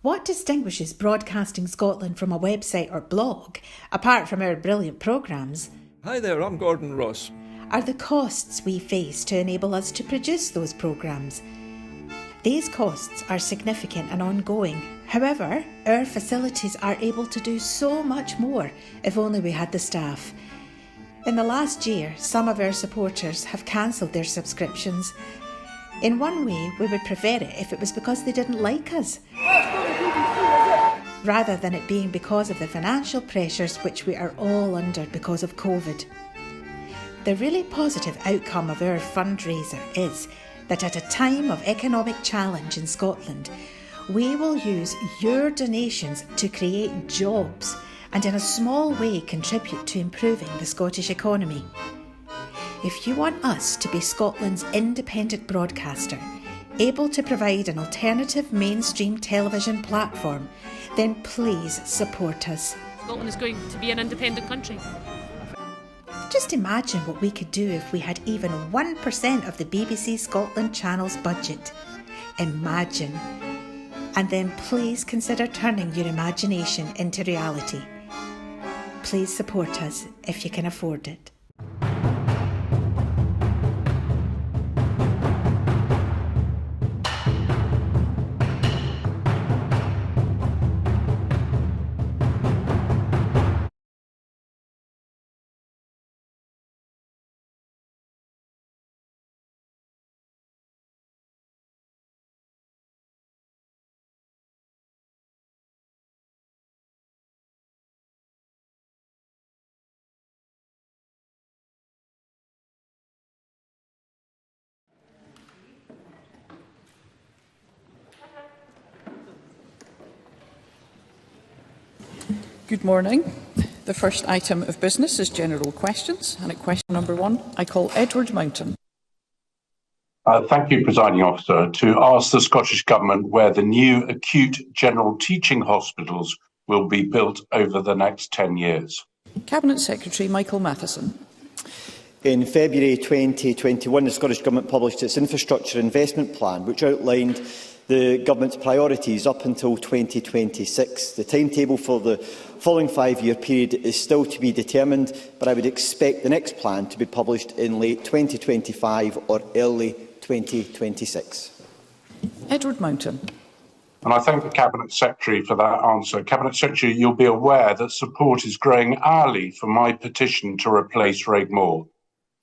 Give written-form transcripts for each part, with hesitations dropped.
What distinguishes Broadcasting Scotland from a website or blog, apart from our brilliant programmes? Hi there, I'm Gordon Ross. Are the costs we face to enable us to produce those programmes. These costs are significant and ongoing. However, our facilities are able to do so much more if only we had the staff. In the last year, some of our supporters have cancelled their subscriptions. In one way, we would prefer it if it was because they didn't like us, rather than it being because of the financial pressures which we are all under because of COVID. The really positive outcome of our fundraiser is that at a time of economic challenge in Scotland, we will use your donations to create jobs and in a small way contribute to improving the Scottish economy. If you want us to be Scotland's independent broadcaster, able to provide an alternative mainstream television platform, then please support us. Scotland is going to be an independent country. Just imagine what we could do if we had even 1% of the BBC Scotland channel's budget. Imagine. And then please consider turning your imagination into reality. Please support us if you can afford it. Good morning. The first item of business is general questions, and at question number 1, I call Edward Mountain. Thank you, Presiding Officer. To ask the Scottish Government where the new acute general teaching hospitals will be built over the next 10 years. Cabinet Secretary Michael Matheson. In February 2021, the Scottish Government published its infrastructure investment plan, which outlined the Government's priorities up until 2026. The timetable for the following 5-year period is still to be determined, but I would expect the next plan to be published in late 2025 or early 2026. Edward Mountain. And I thank the Cabinet Secretary for that answer. Cabinet Secretary, you'll be aware that support is growing hourly for my petition to replace Regmore.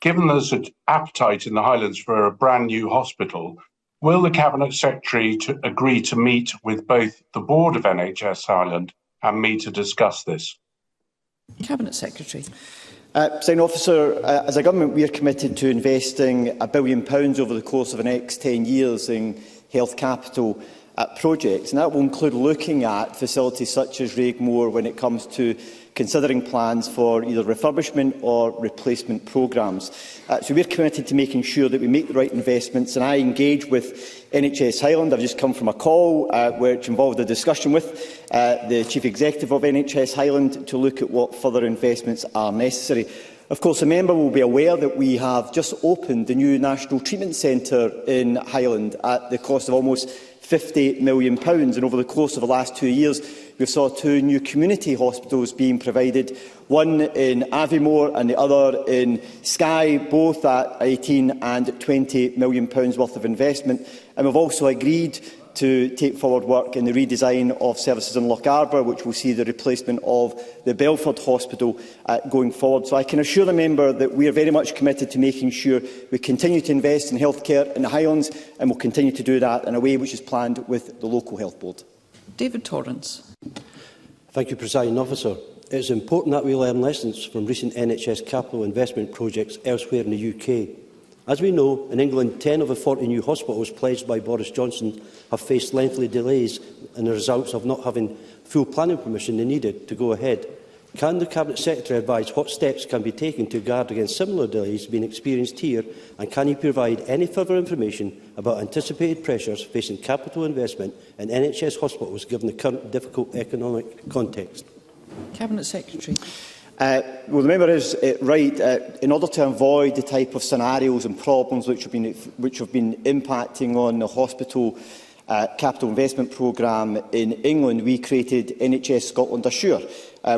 Given there's an appetite in the Highlands for a brand new hospital, will the Cabinet Secretary agree to meet with both the Board of NHS Highland and me to discuss this? Cabinet Secretary. Presiding Officer, as a government, we are committed to investing £1 billion over the course of the next 10 years in health capital projects, and that will include looking at facilities such as Regmore when it comes to considering plans for either refurbishment or replacement programmes. So we're committed to making sure that we make the right investments, and I engage with NHS Highland. I've just come from a call which involved a discussion with the Chief Executive of NHS Highland to look at what further investments are necessary. Of course, a member will be aware that we have just opened the new National Treatment Centre in Highland at the cost of almost £50 million, and over the course of the last 2 years we saw 2 new community hospitals being provided, one in Aviemore and the other in Skye, both at £18 and £20 million worth of investment. And we've also agreed to take forward work in the redesign of services in Loch Arbor, which will see the replacement of the Belford Hospital going forward. So I can assure the member that we are very much committed to making sure we continue to invest in healthcare in the Highlands, and will continue to do that in a way which is planned with the local health board. David Torrance. Thank you, Presiding Officer. It is important that we learn lessons from recent NHS capital investment projects elsewhere in the UK. As we know, in England, 10 of the 40 new hospitals pledged by Boris Johnson have faced lengthy delays and the results of not having full planning permission they needed to go ahead. Can the Cabinet Secretary advise what steps can be taken to guard against similar delays being experienced here, and can he provide any further information about anticipated pressures facing capital investment in NHS hospitals given the current difficult economic context? Cabinet Secretary. Well, the member is right. In order to avoid the type of scenarios and problems which have been impacting on the hospital capital investment programme in England, we created NHS Scotland Assure,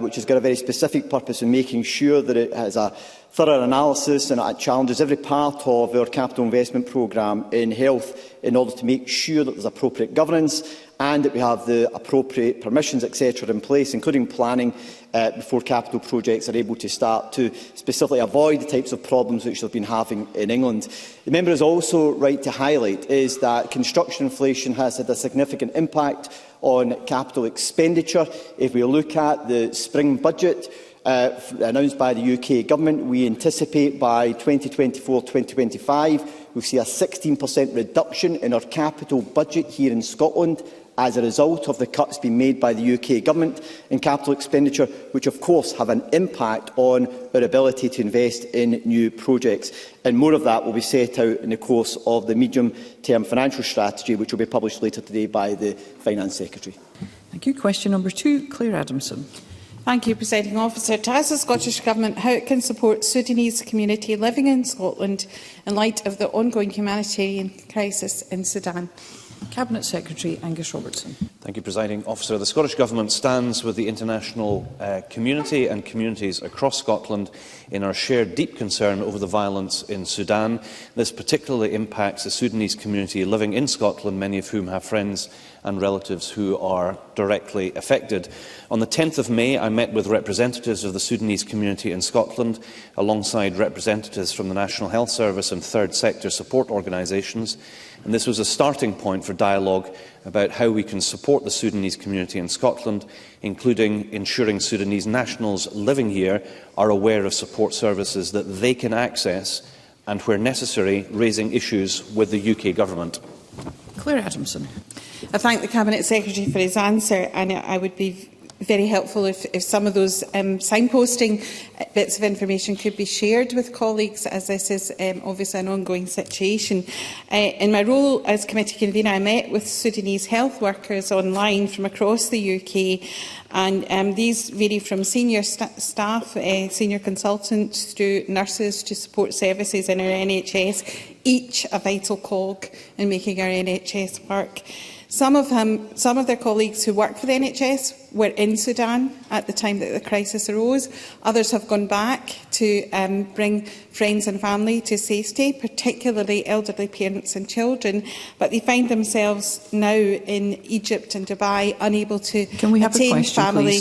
which has got a very specific purpose in making sure that it has a thorough analysis and it challenges every part of our capital investment programme in health in order to make sure that there is appropriate governance and that we have the appropriate permissions, etc. in place, including planning before capital projects are able to start, to specifically avoid the types of problems which they've been having in England. The member is also right to highlight is that construction inflation has had a significant impact on capital expenditure. If we look at the spring budget announced by the UK Government, we anticipate by 2024-2025 we'll see a 16% reduction in our capital budget here in Scotland as a result of the cuts being made by the UK Government in capital expenditure, which of course have an impact on our ability to invest in new projects. And more of that will be set out in the course of the medium-term financial strategy, which will be published later today by the Finance Secretary. Thank you. Question number 2, Clare Adamson. Thank you, Presiding Officer. To ask the Scottish Government how it can support Sudanese community living in Scotland in light of the ongoing humanitarian crisis in Sudan. Cabinet Secretary Angus Robertson. Thank you, Presiding Officer. The Scottish Government stands with the international community and communities across Scotland in our shared deep concern over the violence in Sudan. This particularly impacts the Sudanese community living in Scotland, many of whom have friends and relatives who are directly affected. On the 10th of May, I met with representatives of the Sudanese community in Scotland, alongside representatives from the National Health Service and third sector support organisations. And this was a starting point for dialogue about how we can support the Sudanese community in Scotland, including ensuring Sudanese nationals living here are aware of support services that they can access and, where necessary, raising issues with the UK Government. Clare Adamson. I thank the Cabinet Secretary for his answer, and I would be very helpful if some of those signposting bits of information could be shared with colleagues, as this is obviously an ongoing situation. In my role as committee convener, I met with Sudanese health workers online from across the UK, and these vary from senior staff, senior consultants, through nurses to support services in our NHS, each a vital cog in making our NHS work. Some of their colleagues who work for the NHS were in Sudan at the time that the crisis arose. Others have gone back to bring friends and family to safety, particularly elderly parents and children, but they find themselves now in Egypt and Dubai unable to obtain family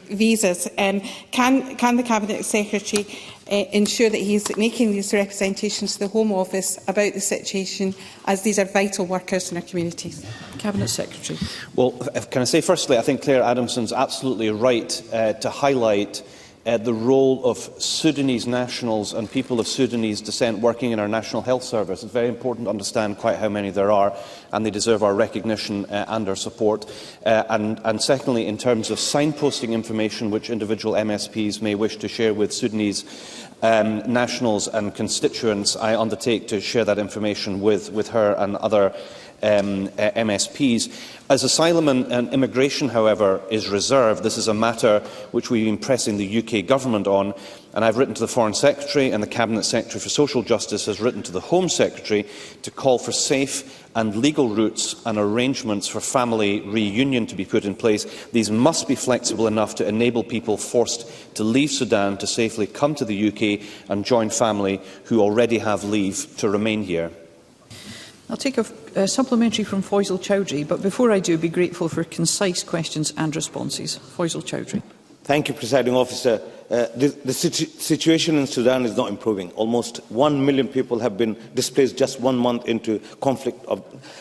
visas. Can the Cabinet Secretary ensure that he is making these representations to the Home Office about the situation, as these are vital workers in our communities? Cabinet Secretary. Well, can I say firstly, I think Clare Adamson is absolutely right to highlight the role of Sudanese nationals and people of Sudanese descent working in our National Health Service. It's very important to understand quite how many there are, and they deserve our recognition and our support. And secondly, in terms of signposting information which individual MSPs may wish to share with Sudanese nationals and constituents, I undertake to share that information with her and other MSPs. As asylum and immigration, however, is reserved, this is a matter which we've been pressing the UK Government on, and I've written to the Foreign Secretary, and the Cabinet Secretary for Social Justice has written to the Home Secretary to call for safe and legal routes and arrangements for family reunion to be put in place. These must be flexible enough to enable people forced to leave Sudan to safely come to the UK and join family who already have leave to remain here. I'll take a supplementary from Faisal Chowdhury, but before I do, be grateful for concise questions and responses. Faisal Chowdhury. Thank you, Presiding Officer. The situation in Sudan is not improving. Almost 1 million people have been displaced just 1 month into conflict,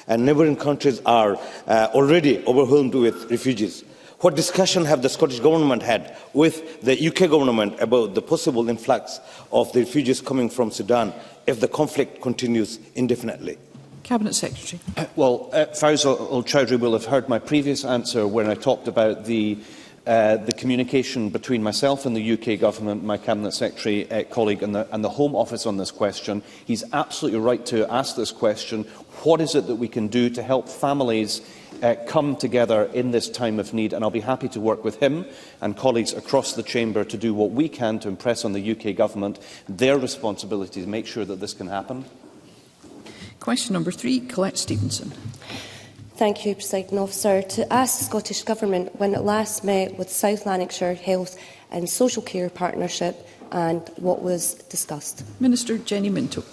and neighbouring countries are already overwhelmed with refugees. What discussion have the Scottish Government had with the UK Government about the possible influx of the refugees coming from Sudan if the conflict continues indefinitely? Cabinet Secretary. Well, Faisal Chowdhury will have heard my previous answer when I talked about the communication between myself and the UK Government, my Cabinet Secretary colleague and the Home Office on this question. He's absolutely right to ask this question. What is it that we can do to help families come together in this time of need? And I'll be happy to work with him and colleagues across the Chamber to do what we can to impress on the UK Government their responsibility to make sure that this can happen. Question number 3, Collette Stevenson. Thank you, Presiding Officer. To ask the Scottish Government when it last met with South Lanarkshire Health and Social Care Partnership and what was discussed. Minister Jenny Minto.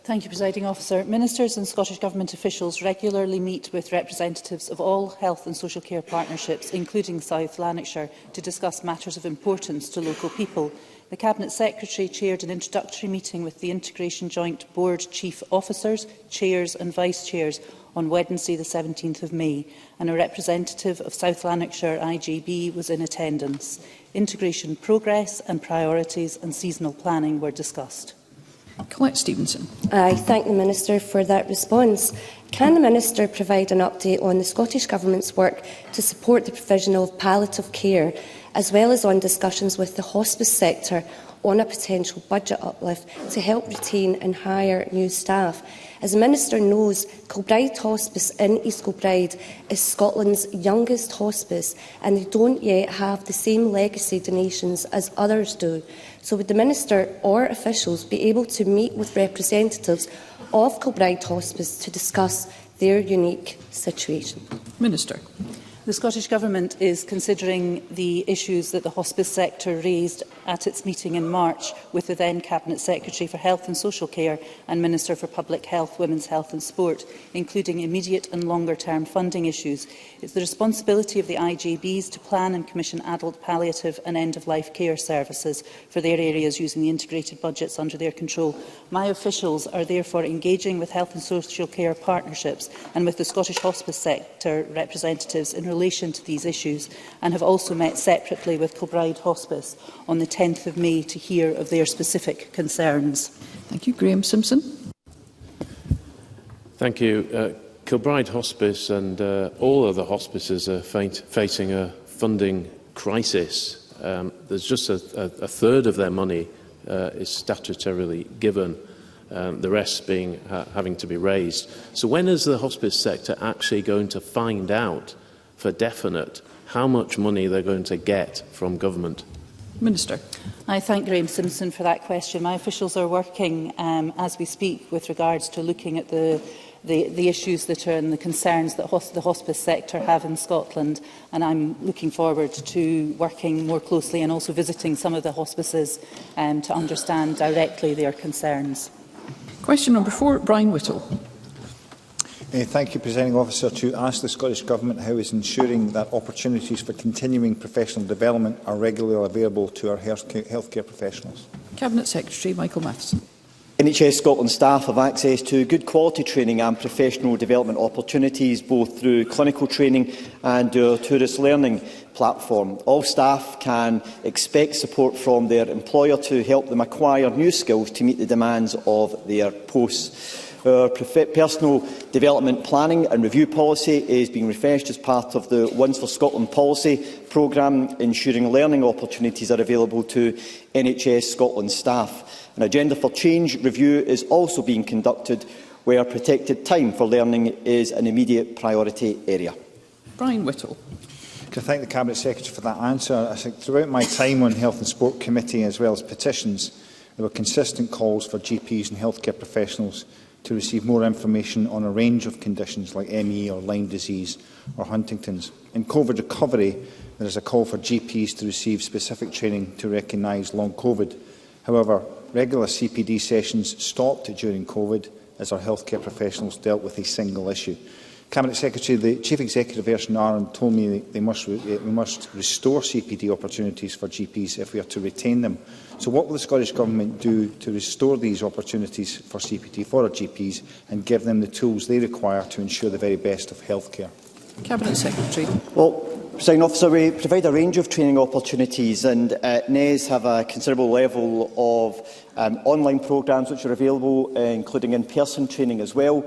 Thank you, Presiding Officer. Ministers and Scottish Government officials regularly meet with representatives of all health and social care partnerships, including South Lanarkshire, to discuss matters of importance to local people. The Cabinet Secretary chaired an introductory meeting with the Integration Joint Board Chief Officers, Chairs and Vice-Chairs on Wednesday the 17th of May, and a representative of South Lanarkshire IGB was in attendance. Integration progress and priorities and seasonal planning were discussed. Collette Stevenson. I thank the Minister for that response. Can the Minister provide an update on the Scottish Government's work to support the provision of palliative care, as well as on discussions with the hospice sector on a potential budget uplift to help retain and hire new staff? As the Minister knows, Kilbride Hospice in East Kilbride is Scotland's youngest hospice, and they don't yet have the same legacy donations as others do. So would the Minister or officials be able to meet with representatives of Kilbride Hospice to discuss their unique situation? Minister. The Scottish Government is considering the issues that the hospice sector raised at its meeting in March with the then Cabinet Secretary for Health and Social Care and Minister for Public Health, Women's Health and Sport, including immediate and longer-term funding issues. It is the responsibility of the IGBs to plan and commission adult palliative and end-of-life care services for their areas using the integrated budgets under their control. My officials are therefore engaging with health and social care partnerships and with the Scottish hospice sector representatives in relation to these issues, and have also met separately with Kilbride Hospice on the 10th of May to hear of their specific concerns. Thank you. Graham Simpson. Thank you. Kilbride Hospice and all other hospices are facing a funding crisis. There's just a third of their money is statutorily given, the rest being having to be raised. So when is the hospice sector actually going to find out for definite how much money they're going to get from government? Minister. I thank Graham Simpson for that question. My officials are working as we speak with regards to looking at the issues that are and the concerns that the hospice sector have in Scotland, and I'm looking forward to working more closely and also visiting some of the hospices to understand directly their concerns. Question number 4, Brian Whittle. Thank you, Presiding Officer. To ask the Scottish Government how it is ensuring that opportunities for continuing professional development are regularly available to our healthcare professionals. Cabinet Secretary Michael Matheson. NHS Scotland staff have access to good quality training and professional development opportunities, both through clinical training and our tourist learning platform. All staff can expect support from their employer to help them acquire new skills to meet the demands of their posts. Our personal development planning and review policy is being refreshed as part of the Ones for Scotland policy programme, ensuring learning opportunities are available to NHS Scotland staff. An Agenda for Change review is also being conducted, where protected time for learning is an immediate priority area. Brian Whittle. I thank the Cabinet Secretary for that answer. I think throughout my time on Health and Sport Committee, as well as petitions, there were consistent calls for GPs and healthcare professionals to receive more information on a range of conditions like ME or Lyme disease or Huntington's. In COVID recovery, there is a call for GPs to receive specific training to recognise long COVID. However, regular CPD sessions stopped during COVID as our healthcare professionals dealt with a single issue. Cabinet Secretary, the Chief Executive Ursula Nairn told me that we must restore CPD opportunities for GPs if we are to retain them. So what will the Scottish Government do to restore these opportunities for CPD for our GPs and give them the tools they require to ensure the very best of healthcare? Cabinet Secretary. Well, Presiding Officer, we provide a range of training opportunities, and NES have a considerable level of online programmes which are available, including in-person training as well,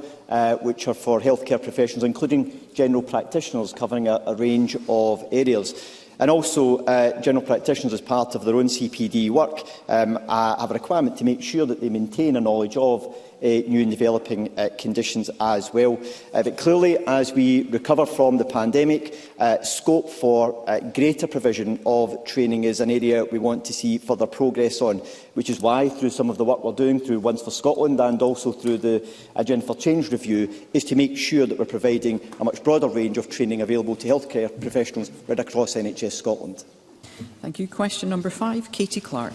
which are for healthcare professionals, including general practitioners, covering a range of areas. And also, general practitioners, as part of their own CPD work, have a requirement to make sure that they maintain a knowledge of new and developing conditions as well. But clearly, as we recover from the pandemic, scope for greater provision of training is an area we want to see further progress on, which is why, through some of the work we're doing through Once for Scotland and also through the Agenda for Change review, is to make sure that we're providing a much broader range of training available to healthcare professionals right across NHS Scotland. Thank you. Question number 5, Katie Clark.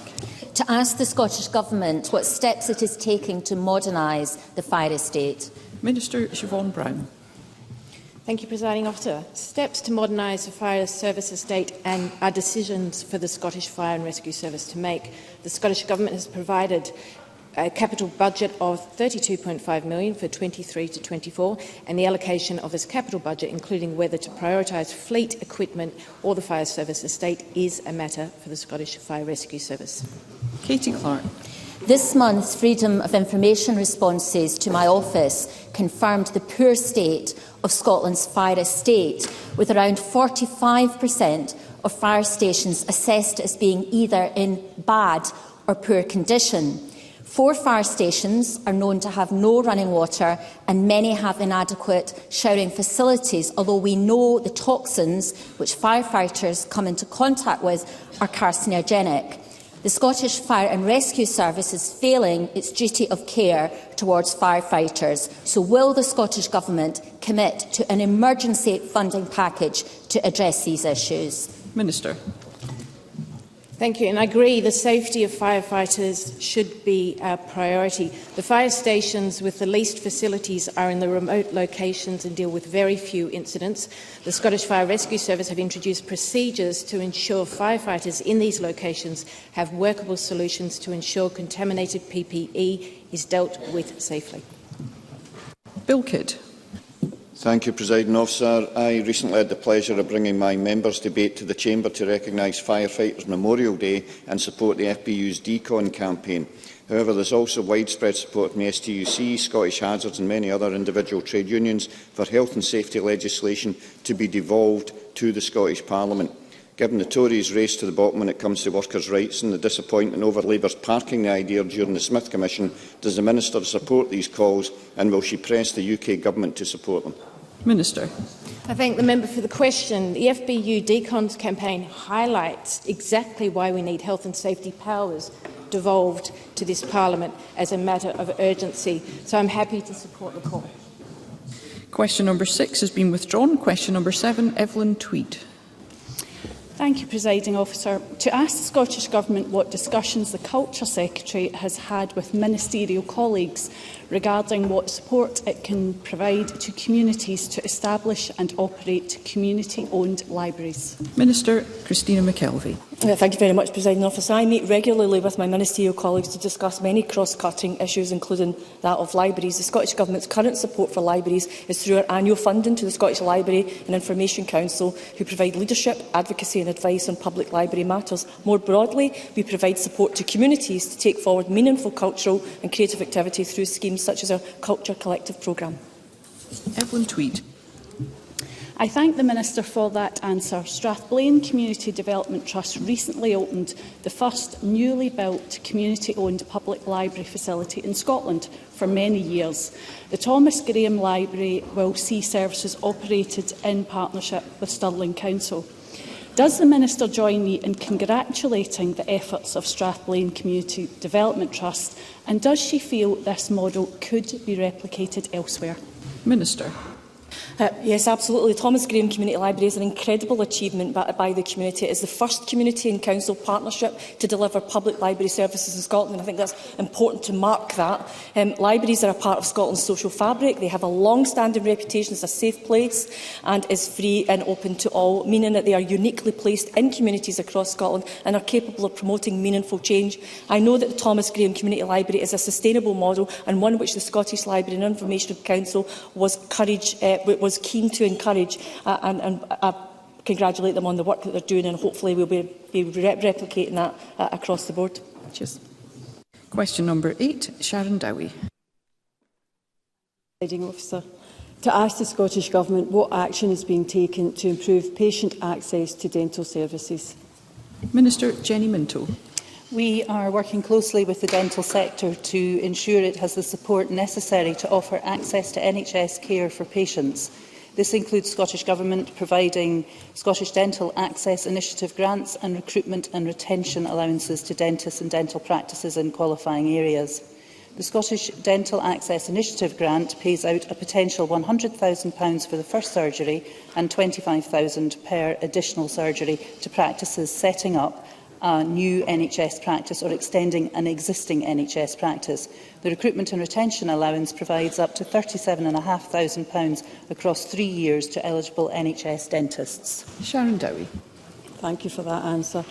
To ask the Scottish Government what steps it is taking to modernise the fire estate. Minister Siobhan Brown. Thank you, Presiding Officer. Steps to modernise the fire service estate are decisions for the Scottish Fire and Rescue Service to make. The Scottish Government has provided a capital budget of $32.5 million for 23 to 24, and the allocation of this capital budget, including whether to prioritise fleet equipment or the fire service estate, is a matter for the Scottish Fire Rescue Service. Katie Clark. This month's Freedom of Information responses to my office confirmed the poor state of Scotland's fire estate, with around 45% of fire stations assessed as being either in bad or poor condition. 4 fire stations are known to have no running water and many have inadequate showering facilities, although we know the toxins which firefighters come into contact with are carcinogenic. The Scottish Fire and Rescue Service is failing its duty of care towards firefighters. So will the Scottish Government commit to an emergency funding package to address these issues? Minister. Thank you, and I agree the safety of firefighters should be a priority. The fire stations with the least facilities are in the remote locations and deal with very few incidents. The Scottish Fire Rescue Service have introduced procedures to ensure firefighters in these locations have workable solutions to ensure contaminated PPE is dealt with safely. Bill Kidd. Thank you, Presiding Officer. I recently had the pleasure of bringing my members' debate to the Chamber to recognise Firefighters Memorial Day and support the FBU's Decon campaign. However, there is also widespread support from the STUC, Scottish Hazards and many other individual trade unions for health and safety legislation to be devolved to the Scottish Parliament. Given the Tories' race to the bottom when it comes to workers' rights and the disappointment over Labour's parking the idea during the Smith Commission, does the Minister support these calls and will she press the UK Government to support them? Minister. I thank the member for the question. The FBU Decons campaign highlights exactly why we need health and safety powers devolved to this Parliament as a matter of urgency. So I'm happy to support the call. Question number 6 has been withdrawn. Question number 7, Evelyn Tweed. Thank you, Presiding Officer. To ask the Scottish Government what discussions the Culture Secretary has had with ministerial colleagues regarding what support it can provide to communities to establish and operate community-owned libraries. Minister Christina McKelvey. Thank you very much, Presiding Officer. I meet regularly with my ministerial colleagues to discuss many cross-cutting issues, including that of libraries. The Scottish Government's current support for libraries is through our annual funding to the Scottish Library and Information Council, who provide leadership, advocacy and advice on public library matters. More broadly, we provide support to communities to take forward meaningful cultural and creative activity through schemes such as our Culture Collective programme. Evelyn Tweed. I thank the Minister for that answer. Strathblane Community Development Trust recently opened the first newly built community-owned public library facility in Scotland for many years. The Thomas Graham Library will see services operated in partnership with Stirling Council. Does the Minister join me in congratulating the efforts of Strathblane Community Development Trust, and does she feel this model could be replicated elsewhere? Minister. Yes, absolutely. Thomas Graham Community Library is an incredible achievement by the community. It is the first community and council partnership to deliver public library services in Scotland. I think that's important to mark that. Libraries are a part of Scotland's social fabric. They have a long-standing reputation as a safe place and is free and open to all, meaning that they are uniquely placed in communities across Scotland and are capable of promoting meaningful change. I know that the Thomas Graham Community Library is a sustainable model and one which the Scottish Library and Information Council was keen to encourage, and I congratulate them on the work that they're doing, and hopefully we'll be replicating that across the board. Cheers. Question number 8, Sharon Dowie. Presiding Officer, to ask the Scottish Government what action is being taken to improve patient access to dental services. Minister Jenny Minto. We are working closely with the dental sector to ensure it has the support necessary to offer access to NHS care for patients. This includes Scottish Government providing Scottish Dental Access Initiative grants and recruitment and retention allowances to dentists and dental practices in qualifying areas. The Scottish Dental Access Initiative grant pays out a potential £100,000 for the first surgery and £25,000 per additional surgery to practices setting up a new NHS practice or extending an existing NHS practice. The recruitment and retention allowance provides up to £37,500 across 3 years to eligible NHS dentists. Sharon Dowie. Thank you for that answer.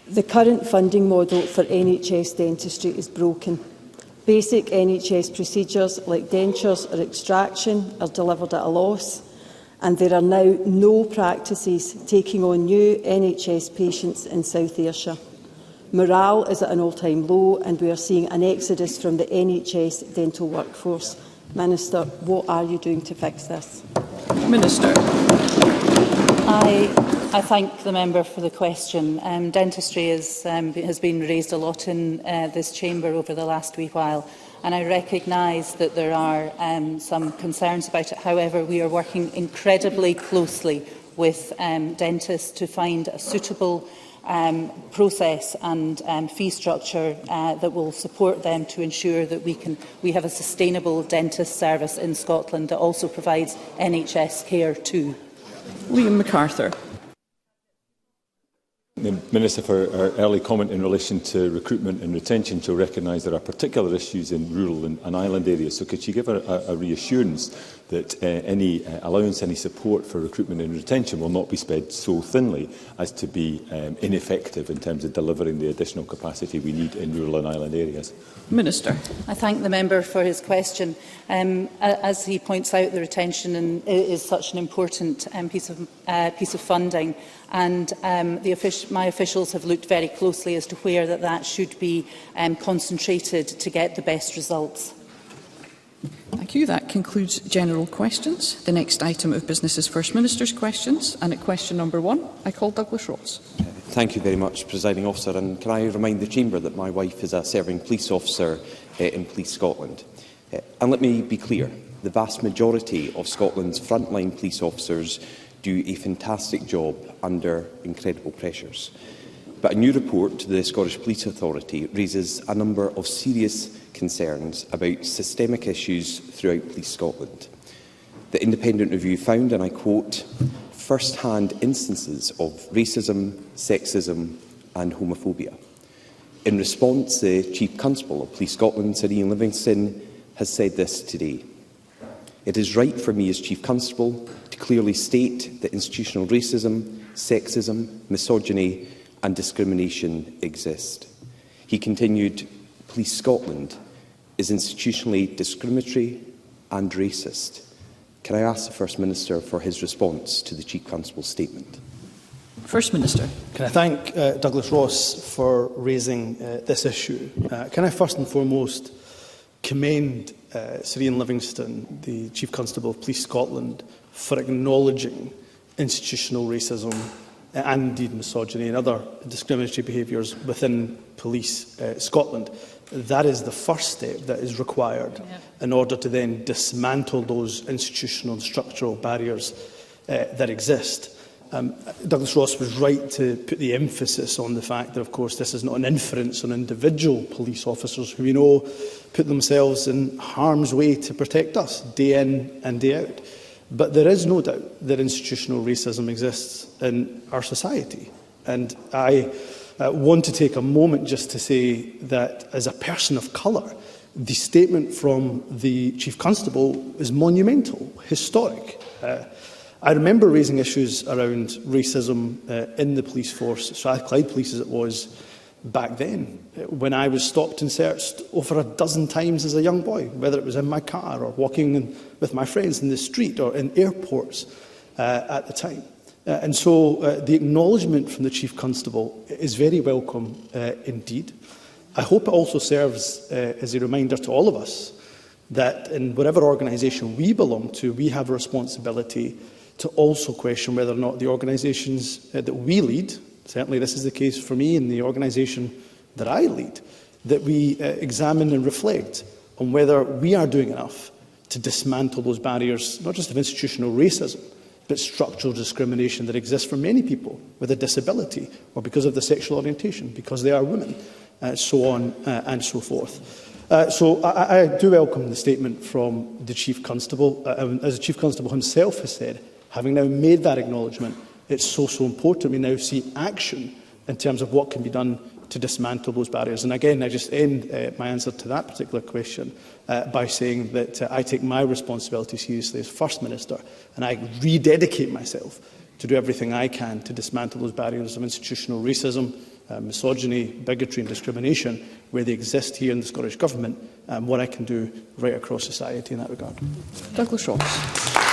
The current funding model for NHS dentistry is broken. Basic NHS procedures like dentures or extraction are delivered at a loss, and there are now no practices taking on new NHS patients in South Ayrshire. Morale is at an all-time low, and we are seeing an exodus from the NHS dental workforce. Minister, what are you doing to fix this? Minister. I thank the member for the question. Dentistry has been raised a lot in this chamber over the last wee while, and I recognise that there are some concerns about it. However, we are working incredibly closely with dentists to find a suitable process and fee structure that will support them to ensure that we have a sustainable dentist service in Scotland that also provides NHS care too. Liam MacArthur. The Minister for her early comment in relation to recruitment and retention. She'll recognise there are particular issues in rural and island areas. So could she give her a reassurance that any allowance, any support for recruitment and retention will not be spread so thinly as to be ineffective in terms of delivering the additional capacity we need in rural and island areas? Minister. I thank the member for his question. As he points out, the retention is such an important piece of funding, and my officials have looked very closely as to where that should be concentrated to get the best results. Thank you. That concludes general questions. The next item of business is First Minister's questions, and at question number 1, I call Douglas Ross. Thank you very much, Presiding Officer. And can I remind the Chamber that my wife is a serving police officer in Police Scotland. And let me be clear, the vast majority of Scotland's frontline police officers do a fantastic job under incredible pressures. But a new report to the Scottish Police Authority raises a number of serious concerns about systemic issues throughout Police Scotland. The independent review found, and I quote, first-hand instances of racism, sexism and homophobia. In response, the Chief Constable of Police Scotland, Sir Ian Livingstone, has said this today. It is right for me as Chief Constable to clearly state that institutional racism, sexism, misogyny and discrimination exist. He continued, Police Scotland is institutionally discriminatory and racist. Can I ask the First Minister for his response to the Chief Constable's statement? First Minister. Can I thank Douglas Ross for raising this issue? Can I first and foremost commend Sir Ian Livingstone, the Chief Constable of Police Scotland, for acknowledging institutional racism and indeed misogyny and other discriminatory behaviours within Police Scotland. That is the first step that is required in order to then dismantle those institutional and structural barriers that exist. Douglas Ross was right to put the emphasis on the fact that, of course, this is not an inference on individual police officers who we know put themselves in harm's way to protect us day in and day out. But there is no doubt that institutional racism exists in our society. And I want to take a moment just to say that as a person of colour, the statement from the Chief Constable is monumental, historic. I remember raising issues around racism in the police force, Strathclyde Police as it was back then, when I was stopped and searched over a dozen times as a young boy, whether it was in my car or walking with my friends in the street or in airports at the time. And so the acknowledgement from the Chief Constable is very welcome indeed. I hope it also serves as a reminder to all of us that in whatever organisation we belong to, we have a responsibility to also question whether or not the organisations that we lead, certainly this is the case for me in the organisation that I lead, that we examine and reflect on whether we are doing enough to dismantle those barriers, not just of institutional racism, but structural discrimination that exists for many people with a disability or because of their sexual orientation, because they are women, so on and so forth. So I do welcome the statement from the Chief Constable. As the Chief Constable himself has said, having now made that acknowledgement, it's so important we now see action in terms of what can be done to dismantle those barriers. And again, I just end my answer to that particular question by saying that I take my responsibility seriously as First Minister, and I rededicate myself to do everything I can to dismantle those barriers of institutional racism, misogyny, bigotry and discrimination where they exist here in the Scottish Government, and what I can do right across society in that regard. Douglas Ross.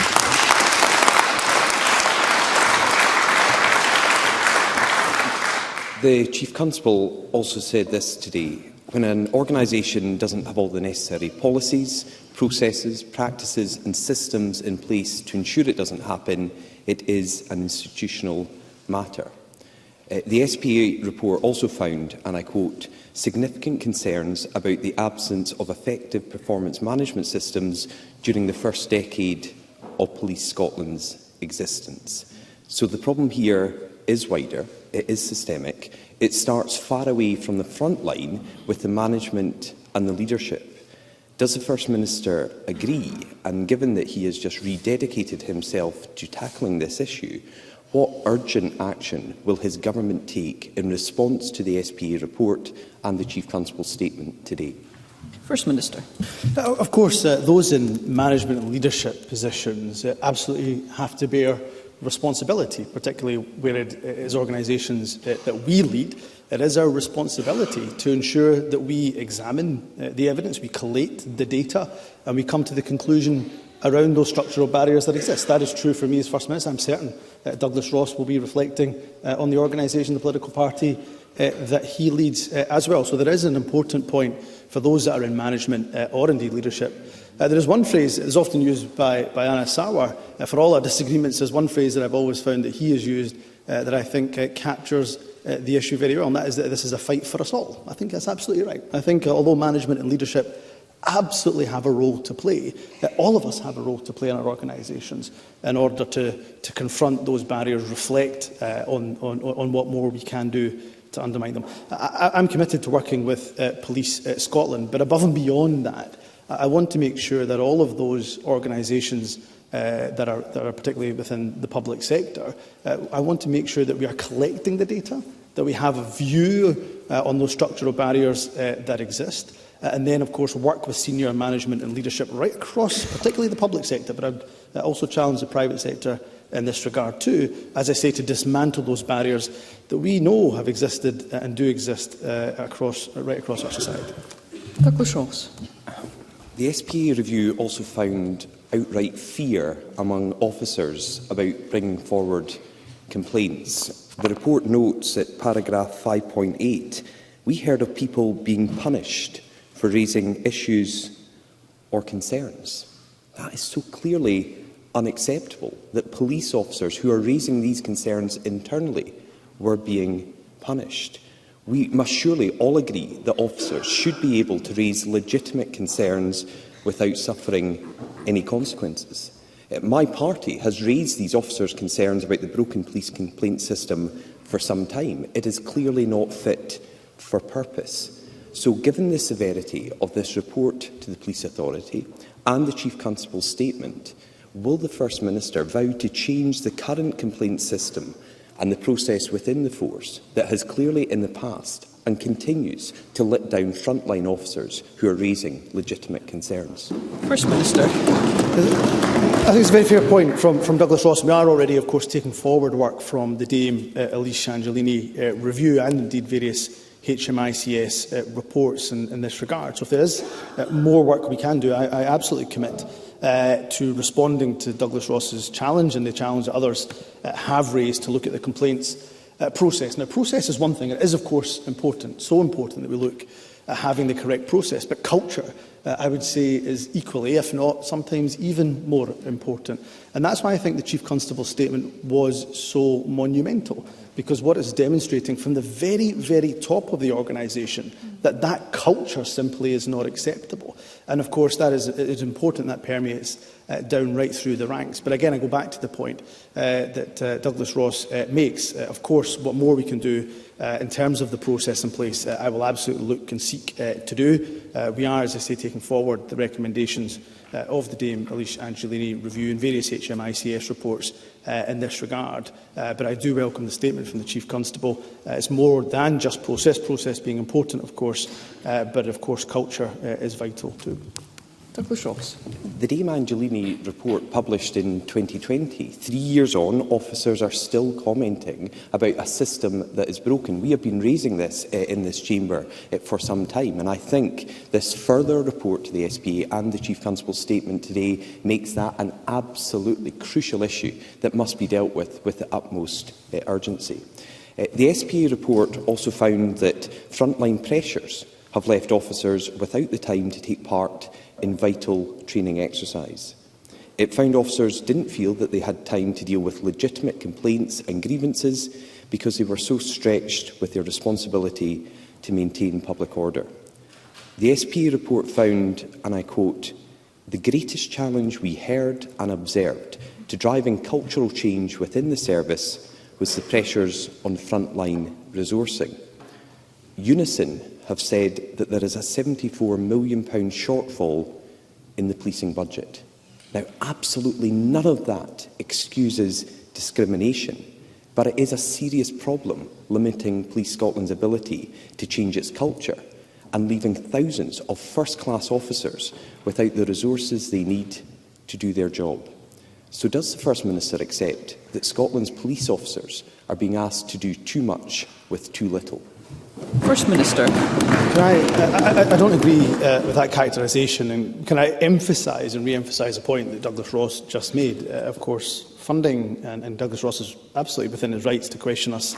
The Chief Constable also said this today. When an organisation doesn't have all the necessary policies, processes, practices and systems in place to ensure it doesn't happen, it is an institutional matter. The SPA report also found, and I quote, significant concerns about the absence of effective performance management systems during the first decade of Police Scotland's existence. So the problem here is wider, it is systemic, it starts far away from the front line with the management and the leadership. Does the First Minister agree, and given that he has just rededicated himself to tackling this issue, what urgent action will his government take in response to the SPA report and the Chief Constable's statement today? First Minister. Of course, those in management and leadership positions absolutely have to bear responsibility, particularly where it is organisations that we lead. It is our responsibility to ensure that we examine the evidence, we collate the data, and we come to the conclusion around those structural barriers that exist. That is true for me as First Minister. I'm certain Douglas Ross will be reflecting on the organisation, the political party that he leads as well. So there is an important point for those that are in management or indeed leadership. There is one phrase that is often used by Anna Sawar. For all our disagreements, there's one phrase that I've always found that he has used that I think captures the issue very well, and that is that this is a fight for us all. I think that's absolutely right. I think although management and leadership absolutely have a role to play, all of us have a role to play in our organisations in order to confront those barriers, reflect on what more we can do to undermine them. I'm committed to working with Police Scotland, but above and beyond that, I want to make sure that all of those organisations that are particularly within the public sector, I want to make sure that we are collecting the data, that we have a view on those structural barriers that exist, and then, of course, work with senior management and leadership right across, particularly the public sector, but I'd also challenge the private sector in this regard too, as I say, to dismantle those barriers that we know have existed and do exist right across our society. Douglas Ross. The SPA review also found outright fear among officers about bringing forward complaints. The report notes at paragraph 5.8, we heard of people being punished for raising issues or concerns. That is so clearly unacceptable, that police officers who are raising these concerns internally were being punished. We must surely all agree that officers should be able to raise legitimate concerns without suffering any consequences. My party has raised these officers' concerns about the broken police complaint system for some time. It is clearly not fit for purpose. So, given the severity of this report to the Police Authority and the Chief Constable's statement, will the First Minister vow to change the current complaint system and the process within the force that has clearly in the past and continues to let down frontline officers who are raising legitimate concerns? First Minister. I think it's a very fair point from Douglas Ross. We are already, of course, taking forward work from the Dame Elise Angelini review and indeed various HMICS reports in this regard. So if there is more work we can do, I absolutely commit to responding to Douglas Ross's challenge and the challenge that others have raised to look at the complaints process. Now, process is one thing. It is, of course, important, so important that we look having the correct process. But culture, I would say, is equally, if not sometimes even more important. And that's why I think the Chief Constable's statement was so monumental, because what it's demonstrating from the very, very top of the organisation, that culture simply is not acceptable. And of course that is important, that permeates down right through the ranks. But again, I go back to the point that Douglas Ross makes. Of course, what more we can do in terms of the process in place, I will absolutely look and seek to do. We are, as I say, taking forward the recommendations of the Dame Elise Angelini review and various HMICS reports in this regard. But I do welcome the statement from the Chief Constable. It's more than just process being important, of course, but of course culture is vital too. Douglas Ross. The Dame Angelini report published in 2020, 3 years on, officers are still commenting about a system that is broken. We have been raising this in this chamber for some time, and I think this further report to the SPA and the Chief Constable's statement today makes that an absolutely crucial issue that must be dealt with the utmost urgency. The SPA report also found that frontline pressures have left officers without the time to take part in vital training exercise. It found officers didn't feel that they had time to deal with legitimate complaints and grievances because they were so stretched with their responsibility to maintain public order. The SPA report found, and I quote, "The greatest challenge we heard and observed to driving cultural change within the service was the pressures on frontline resourcing." Unison have said that there is a £74 million shortfall in the policing budget. Now, absolutely none of that excuses discrimination, but it is a serious problem limiting Police Scotland's ability to change its culture and leaving thousands of first-class officers without the resources they need to do their job. So does the First Minister accept that Scotland's police officers are being asked to do too much with too little? First Minister. I don't agree with that characterisation, and can I emphasise and re-emphasise a point that Douglas Ross just made? Of course, funding, and Douglas Ross is absolutely within his rights to question us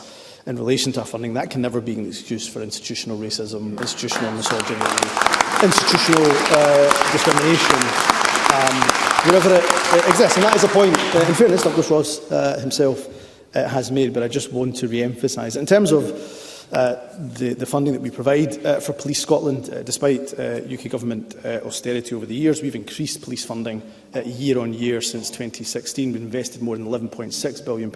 in relation to our funding. That can never be an excuse for institutional racism, institutional misogyny, institutional discrimination, wherever it exists. And that is a point, in fairness, Douglas Ross himself has made, but I just want to re-emphasise. In terms of the funding that we provide for Police Scotland, despite UK Government austerity over the years, we've increased police funding year on year since 2016. We've invested more than £11.6 billion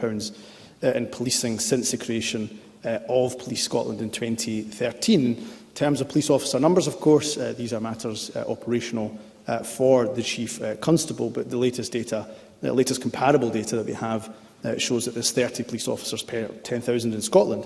in policing since the creation of Police Scotland in 2013. In terms of police officer numbers, of course, these are matters operational for the Chief Constable, but the latest data, the latest comparable data that we have shows that there's 30 police officers per 10,000 in Scotland.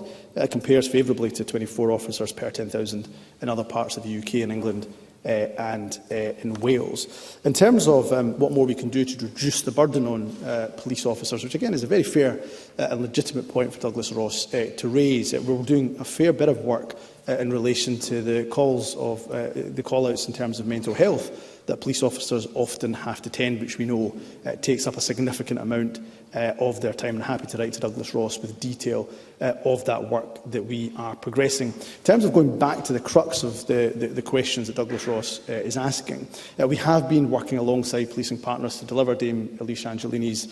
Compares favourably to 24 officers per 10,000 in other parts of the UK and England and in Wales. In terms of what more we can do to reduce the burden on police officers, which again is a very fair and legitimate point for Douglas Ross to raise, we're doing a fair bit of work in relation to the call-outs in terms of mental health that police officers often have to tend, which we know takes up a significant amount of their time. I'm happy to write to Douglas Ross with detail of that work that we are progressing. In terms of going back to the crux of the questions that Douglas Ross is asking, we have been working alongside policing partners to deliver Dame Elise Angelini's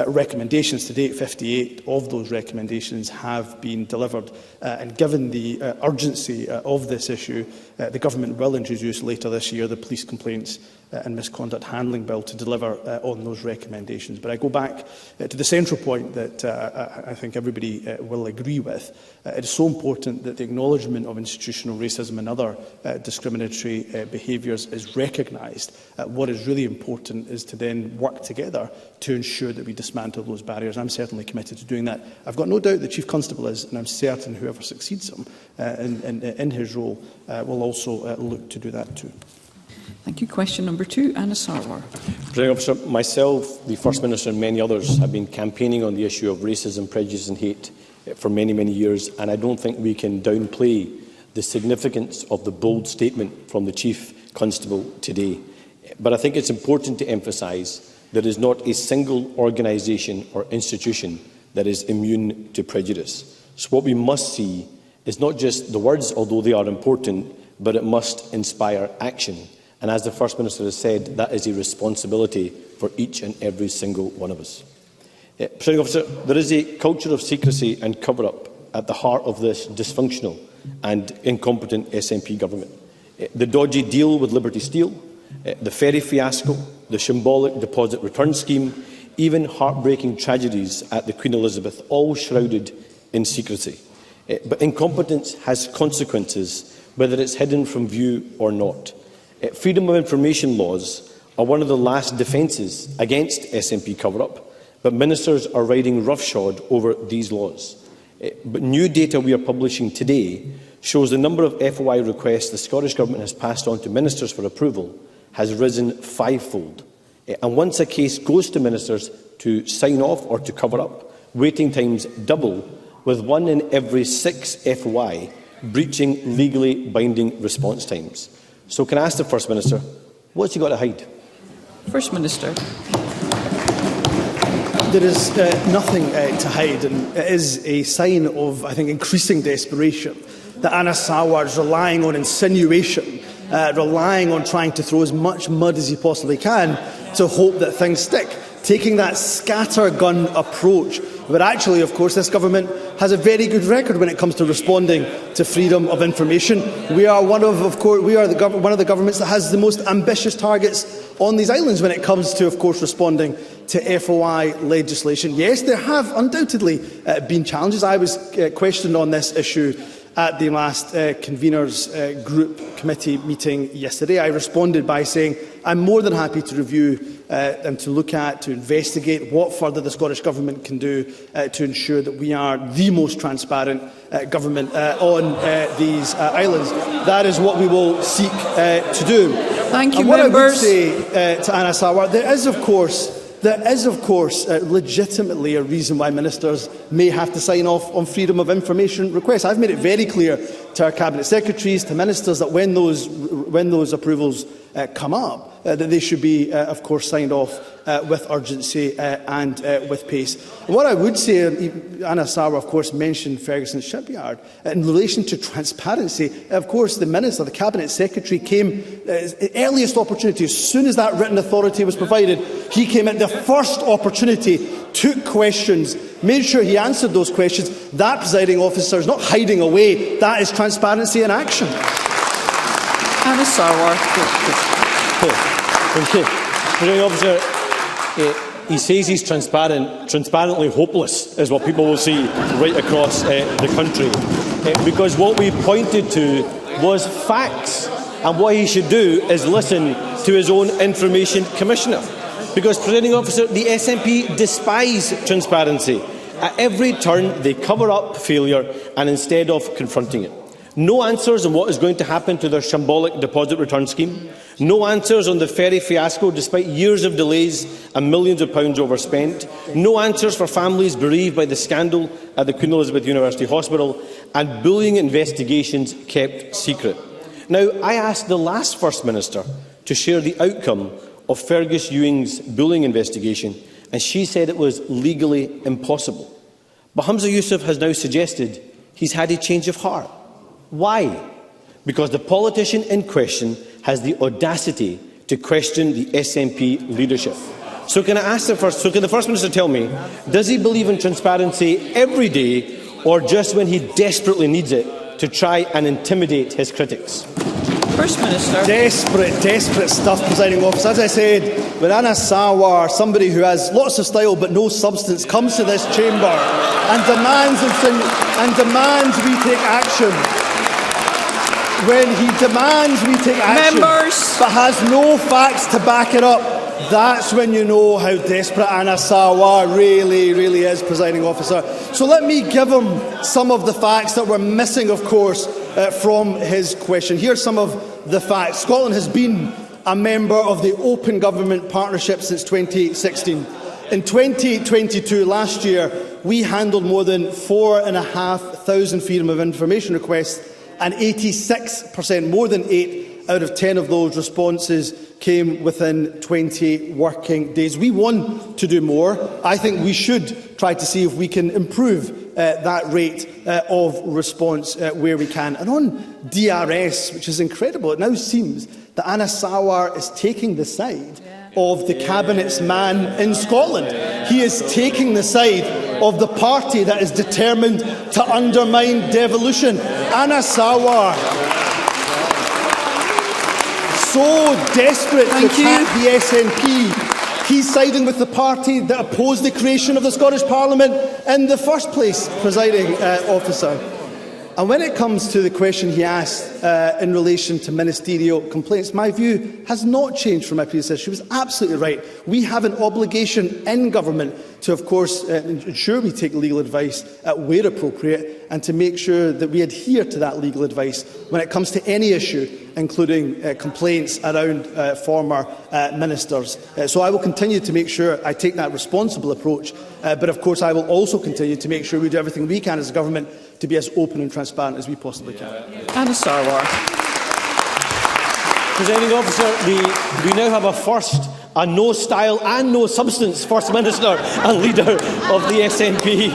recommendations. To date, 58 of those recommendations have been delivered, and given the urgency of this issue, the Government will introduce later this year the Police Complaints and Misconduct Handling Bill to deliver on those recommendations. But I go back to the central point that I think everybody will agree with. It is so important that the acknowledgement of institutional racism and other discriminatory behaviours is recognised. What is really important is to then work together to ensure that we dismantle those barriers. I'm certainly committed to doing that. I've got no doubt the Chief Constable is, and I'm certain whoever succeeds him in his role will also look to do that too. Thank you. Question number 2, Anna Sarwar. Presiding Officer, myself, the First Minister and many others have been campaigning on the issue of racism, prejudice and hate for many, many years, and I don't think we can downplay the significance of the bold statement from the Chief Constable today. But I think it's important to emphasise there is not a single organisation or institution that is immune to prejudice. So what we must see is not just the words, although they are important, but it must inspire action. And as the First Minister has said, that is a responsibility for each and every single one of us. Presiding Officer, there is a culture of secrecy and cover-up at the heart of this dysfunctional and incompetent SNP government. The dodgy deal with Liberty Steel, the ferry fiasco, the symbolic deposit return scheme, even heartbreaking tragedies at the Queen Elizabeth, all shrouded in secrecy. But incompetence has consequences, whether it's hidden from view or not. Freedom of information laws are one of the last defences against SNP cover-up, but ministers are riding roughshod over these laws. But new data we are publishing today shows the number of FOI requests the Scottish Government has passed on to ministers for approval has risen fivefold. And once a case goes to ministers to sign off or to cover up, waiting times double, with 1 in every 6 FOI breaching legally binding response times. So can I ask the First Minister, what's he got to hide? First Minister. There is nothing to hide, and it is a sign of, I think, increasing desperation that Anna Sawar is relying on insinuation, relying on trying to throw as much mud as he possibly can to hope that things stick, taking that scattergun approach. But actually, of course, this government has a very good record when it comes to responding to freedom of information. We are one of the governments that has the most ambitious targets on these islands when it comes to, of course, responding to FOI legislation. Yes, there have undoubtedly been challenges. I was questioned on this issue at the last Conveners Group Committee meeting yesterday. I responded by saying I'm more than happy to review and to look at, to investigate what further the Scottish Government can do to ensure that we are the most transparent government on these islands. That is what we will seek to do. Thank you, and what members. I would say to Anna Sawar, there is, of course, legitimately a reason why ministers may have to sign off on freedom of information requests. I've made it very clear to our Cabinet Secretaries, to ministers, that when those approvals come up, that they should be, of course, signed off with urgency and with pace. And what I would say, Anna Sawar, of course, mentioned Ferguson Shipyard. In relation to transparency, of course, the Minister, the Cabinet Secretary, came at the earliest opportunity. As soon as that written authority was provided, he came at the first opportunity, took questions, made sure he answered those questions. That, presiding officer, is not hiding away. That is transparency in action. Anna Sawar. Presiding Officer, he says he's transparently hopeless is what people will see right across the country. Because what we pointed to was facts, and what he should do is listen to his own Information Commissioner. Because, Presiding Officer, the SNP despise transparency. At every turn, they cover up failure and instead of confronting it. No answers on what is going to happen to their shambolic deposit return scheme. No answers on the ferry fiasco, despite years of delays and millions of pounds overspent. No answers for families bereaved by the scandal at the Queen Elizabeth University Hospital. And bullying investigations kept secret. Now, I asked the last First Minister to share the outcome of Fergus Ewing's bullying investigation, and she said it was legally impossible. But Hamza Yusuf has now suggested he's had a change of heart. Why? Because the politician in question has the audacity to question the SNP leadership. So can the First Minister tell me, does he believe in transparency every day, or just when he desperately needs it to try and intimidate his critics? First Minister. Desperate stuff, presiding officer. As I said, when Anna Sawar, somebody who has lots of style but no substance, comes to this chamber and demands we take action, when he demands we take action, but has no facts to back it up, that's when you know how desperate Anna Sawar really is, presiding officer. So let me give him some of the facts that were missing, of course, from his question. Here are some of the facts. Scotland has been a member of the Open Government Partnership since 2016. In 2022, last year, we handled more than 4,500 freedom of information requests, and 86%, more than 8 out of 10 of those responses came within 20 working days. We want to do more. I think we should try to see if we can improve that rate of response where we can. And on DRS, which is incredible, it now seems that Anna Sawar is taking the side of the Cabinet's man in Scotland. He is taking the side of the party that is determined to undermine devolution. Anna Sawar, so desperate to attack the SNP, he's siding with the party that opposed the creation of the Scottish Parliament in the first place, presiding officer. And when it comes to the question he asked in relation to ministerial complaints, my view has not changed from my predecessor. She was absolutely right. We have an obligation in government to, of course, ensure we take legal advice where appropriate and to make sure that we adhere to that legal advice when it comes to any issue, including complaints around former ministers. So I will continue to make sure I take that responsible approach, but of course I will also continue to make sure we do everything we can as a government to be as open and transparent as we possibly can. Anna Sawar. Presiding Officer, we now have a no style and no substance First Minister and leader of the SNP,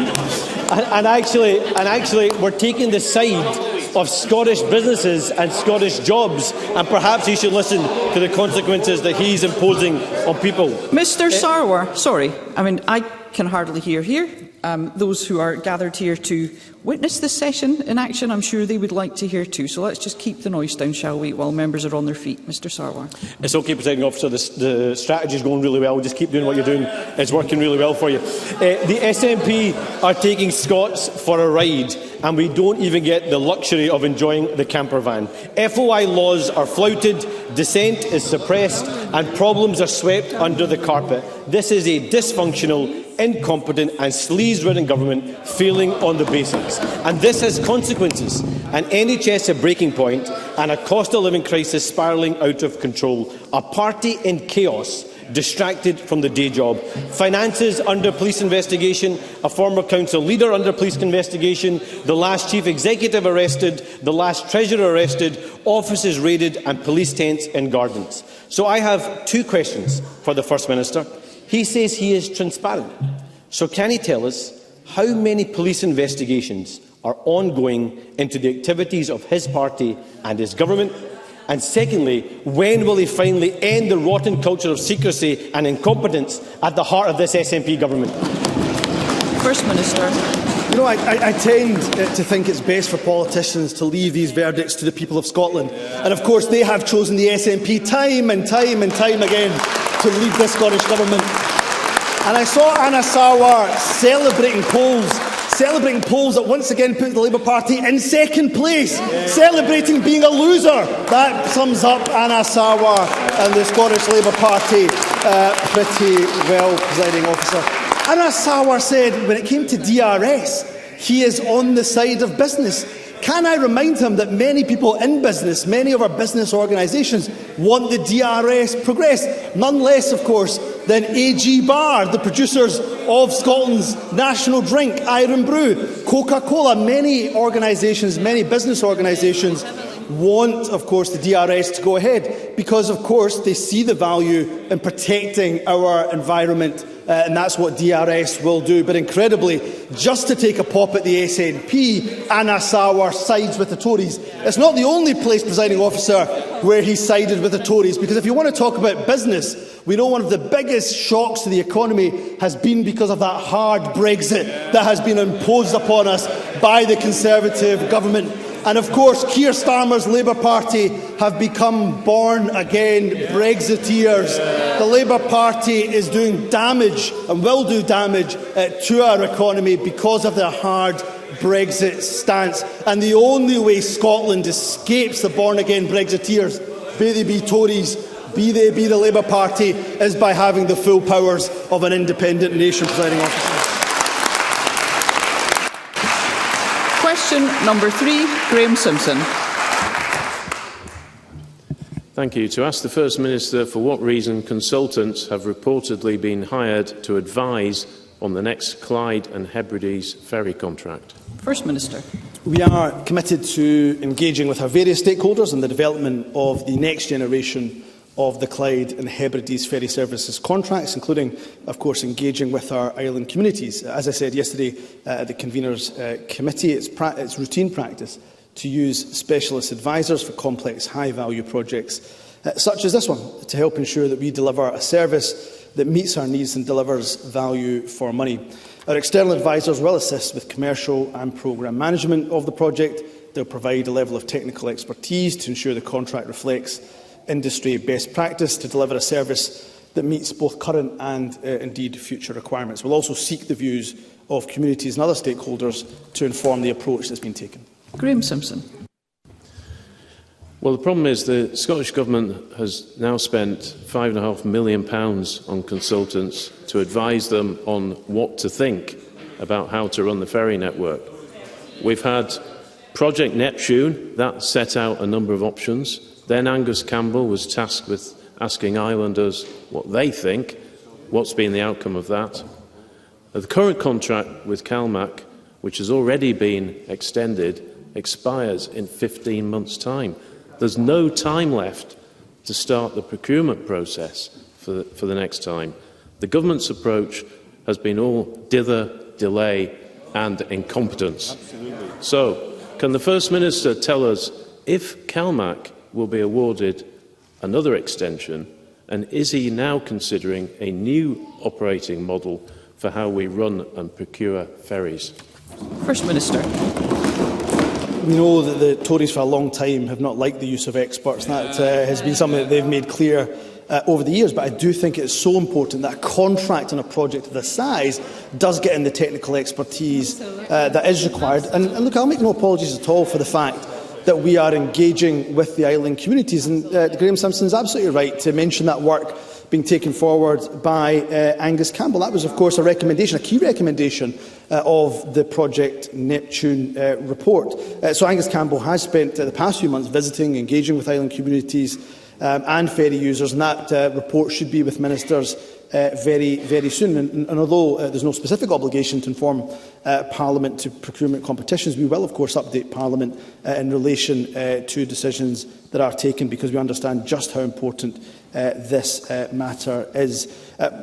and actually we're taking the side of Scottish businesses and Scottish jobs, and perhaps he should listen to the consequences that he's imposing on people. Mr. Sarwar, sorry, I can hardly hear here. Those who are gathered here to witness this session in action, I'm sure they would like to hear too. So let's just keep the noise down, shall we, while members are on their feet. Mr. Sarwar. It's okay, Presiding Officer. The strategy is going really well. Just keep doing what you're doing. It's working really well for you. The SNP are taking Scots for a ride, and we don't even get the luxury of enjoying the camper van. FOI laws are flouted, dissent is suppressed, and problems are swept under the carpet. This is a dysfunctional, incompetent and sleaze-ridden government failing on the basics. And this has consequences. An NHS at breaking point and a cost of living crisis spiralling out of control. A party in chaos, distracted from the day job. Finances under police investigation, a former council leader under police investigation, the last chief executive arrested, the last treasurer arrested, offices raided and police tents in gardens. So I have two questions for the First Minister. He says he is transparent. So can he tell us how many police investigations are ongoing into the activities of his party and his government? And secondly, when will he finally end the rotten culture of secrecy and incompetence at the heart of this SNP government? First Minister. You know, I tend to think it's best for politicians to leave these verdicts to the people of Scotland. And of course they have chosen the SNP time and time again to lead this Scottish government. And I saw Anna Sawar celebrating polls that once again put the Labour Party in second place, celebrating being a loser. That sums up Anna Sawar and the Scottish Labour Party pretty well, Presiding Officer. Anna Sawar said when it came to DRS, he is on the side of business. Can I remind him that many people in business, many of our business organisations, want the DRS progressed? None less, of course, than AG Bar, the producers of Scotland's national drink, Iron Brew, Coca-Cola. Many organisations, many business organisations want, of course, the DRS to go ahead because, of course, they see the value in protecting our environment, and that's what DRS will do. But incredibly, just to take a pop at the SNP, Anna Sawar sides with the Tories. It's not the only place, Presiding Officer, where he sided with the Tories, because if you want to talk about business, we know one of the biggest shocks to the economy has been because of that hard Brexit that has been imposed upon us by the Conservative government. And of course, Keir Starmer's Labour Party have become born-again Brexiteers. The Labour Party is doing damage and will do damage to our economy because of their hard Brexit stance. And the only way Scotland escapes the born-again Brexiteers, be they be Tories, be they be the Labour Party, is by having the full powers of an independent nation, Presiding Officer. Question number 3, Graham Simpson. Thank you. To ask the First Minister for what reason consultants have reportedly been hired to advise on the next Clyde and Hebrides ferry contract. First Minister. We are committed to engaging with our various stakeholders in the development of the next generation of the Clyde and Hebrides ferry services contracts, including, of course, engaging with our island communities. As I said yesterday at the Conveners Committee, it's routine practice to use specialist advisors for complex, high-value projects, such as this one, to help ensure that we deliver a service that meets our needs and delivers value for money. Our external advisors will assist with commercial and programme management of the project. They'll provide a level of technical expertise to ensure the contract reflects industry best practice to deliver a service that meets both current and indeed future requirements. We'll also seek the views of communities and other stakeholders to inform the approach that's been taken. Graham Simpson. Well, the problem is the Scottish Government has now spent £5.5 million on consultants to advise them on what to think about how to run the ferry network. We've had Project Neptune, that set out a number of options. Then Angus Campbell was tasked with asking islanders what they think. What's been the outcome of that? The current contract with CalMac, which has already been extended, expires in 15 months' time. There's no time left to start the procurement process for the next time. The government's approach has been all dither, delay and incompetence. Absolutely. So, can the First Minister tell us if CalMac will be awarded another extension, and is he now considering a new operating model for how we run and procure ferries? First Minister. We know that the Tories for a long time have not liked the use of experts. That has been something that they've made clear over the years, but I do think it's so important that a contract on a project of this size does get in the technical expertise that is required. And look, I'll make no apologies at all for the fact that we are engaging with the island communities. And Graham Simpson is absolutely right to mention that work being taken forward by Angus Campbell. That was, of course, a recommendation, a key recommendation of the Project Neptune report. So Angus Campbell has spent the past few months visiting, engaging with island communities and ferry users, and that report should be with ministers very, very soon. And although there's no specific obligation to inform Parliament to procurement competitions, we will, of course, update Parliament in relation to decisions that are taken, because we understand just how important this matter is.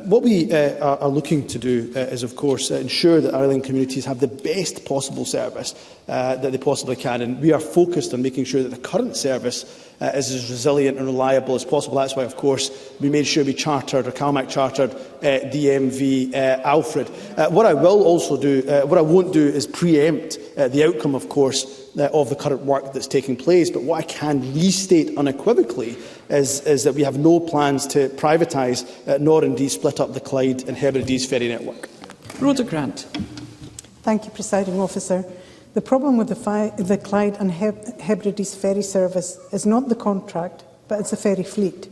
What we are looking to do is, of course, ensure that island communities have the best possible service that they possibly can. And we are focused on making sure that the current service is as resilient and reliable as possible. That's why, of course, we made sure we chartered, or CalMac chartered, DMV Alfred. What I will also do, what I won't do, is preempt the outcome, of course, of the current work that's taking place. But what I can restate unequivocally is that we have no plans to privatise nor indeed split up the Clyde and Hebrides ferry network. Rhoda Grant. Thank you, Presiding Officer. The problem with the Clyde and Hebrides ferry service is not the contract, but it's the ferry fleet.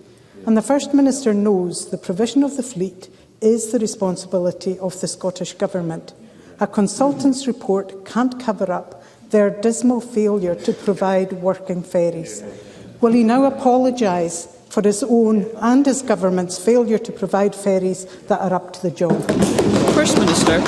And the First Minister knows the provision of the fleet is the responsibility of the Scottish Government. A consultant's report can't cover up their dismal failure to provide working ferries. Will he now apologise for his own and his government's failure to provide ferries that are up to the job? First Minister.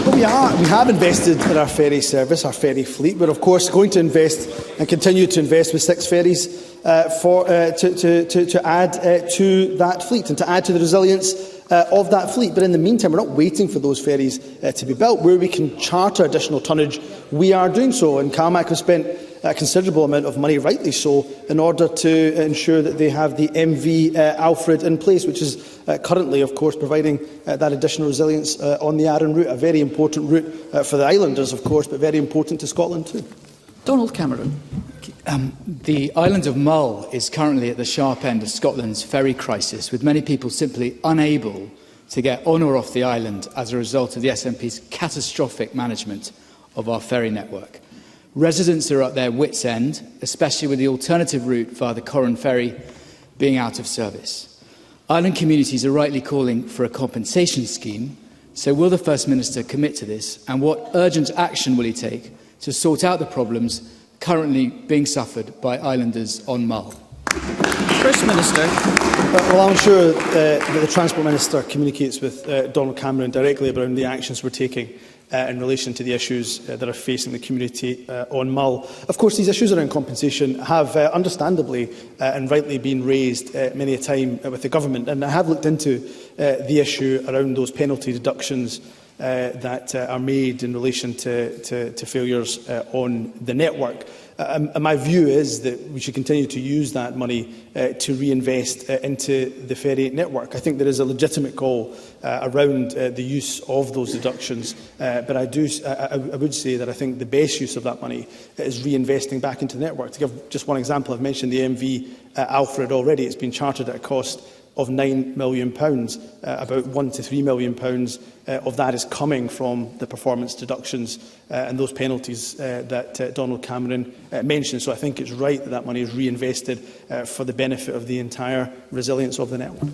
Well, we have invested in our ferry service, our ferry fleet. We're, of course, going to invest and continue to invest with 6 ferries to add to that fleet and to add to the resilience of that fleet. But in the meantime, we're not waiting for those ferries to be built. Where we can charter additional tonnage, we are doing so. And CalMac has spent a considerable amount of money, rightly so, in order to ensure that they have the MV Alfred in place, which is currently, of course, providing that additional resilience on the Arran route, a very important route for the islanders, of course, but very important to Scotland too. Donald Cameron. The island of Mull is currently at the sharp end of Scotland's ferry crisis, with many people simply unable to get on or off the island as a result of the SNP's catastrophic management of our ferry network. Residents are at their wits' end, especially with the alternative route via the Corran ferry being out of service. Island communities are rightly calling for a compensation scheme, so will the First Minister commit to this, and what urgent action will he take to sort out the problems currently being suffered by islanders on Mull? First Minister. Well, I'm sure that the Transport Minister communicates with Donald Cameron directly about the actions we're taking in relation to the issues that are facing the community on Mull. Of course, these issues around compensation have understandably and rightly been raised many a time with the government, and I have looked into the issue around those penalty deductions that are made in relation to failures on the network. And my view is that we should continue to use that money to reinvest into the ferry network. I think there is a legitimate call around the use of those deductions, but I would say that I think the best use of that money is reinvesting back into the network. To give just one example, I've mentioned the MV Alfred already. It's been chartered at a cost of £9 million. About £1 to £3 million of that is coming from the performance deductions and those penalties that Donald Cameron mentioned. So I think it's right that that money is reinvested for the benefit of the entire resilience of the network.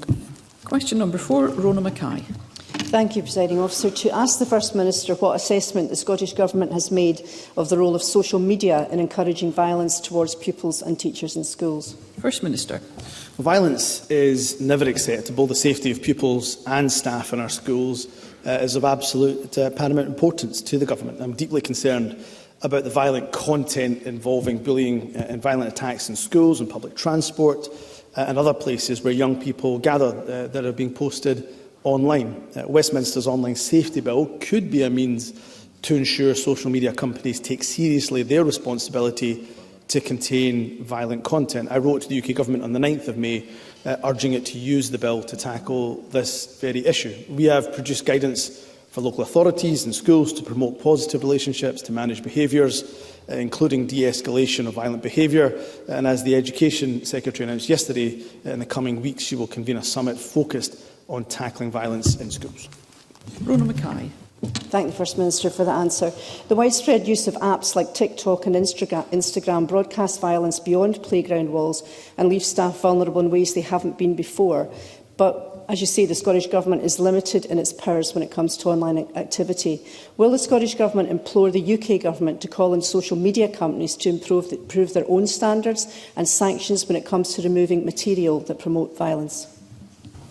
Question number 4, Rona Mackay. Thank you, Presiding Officer. To ask the First Minister what assessment the Scottish Government has made of the role of social media in encouraging violence towards pupils and teachers in schools. First Minister. Violence is never acceptable. The safety of pupils and staff in our schools is of absolute paramount importance to the Government. I'm deeply concerned about the violent content involving bullying and violent attacks in schools and public transport and other places where young people gather that are being posted online. Westminster's online safety bill could be a means to ensure social media companies take seriously their responsibility to contain violent content. I wrote to the UK Government on the 9th of May urging it to use the bill to tackle this very issue. We have produced guidance for local authorities and schools to promote positive relationships, to manage behaviours, including de-escalation of violent behaviour. And as the Education Secretary announced yesterday, in the coming weeks she will convene a summit focused on tackling violence in schools. Rona Mackay. Thank the First Minister for the answer. The widespread use of apps like TikTok and Instagram broadcast violence beyond playground walls and leave staff vulnerable in ways they haven't been before. But, as you say, the Scottish Government is limited in its powers when it comes to online activity. Will the Scottish Government implore the UK Government to call on social media companies to improve their own standards and sanctions when it comes to removing material that promote violence?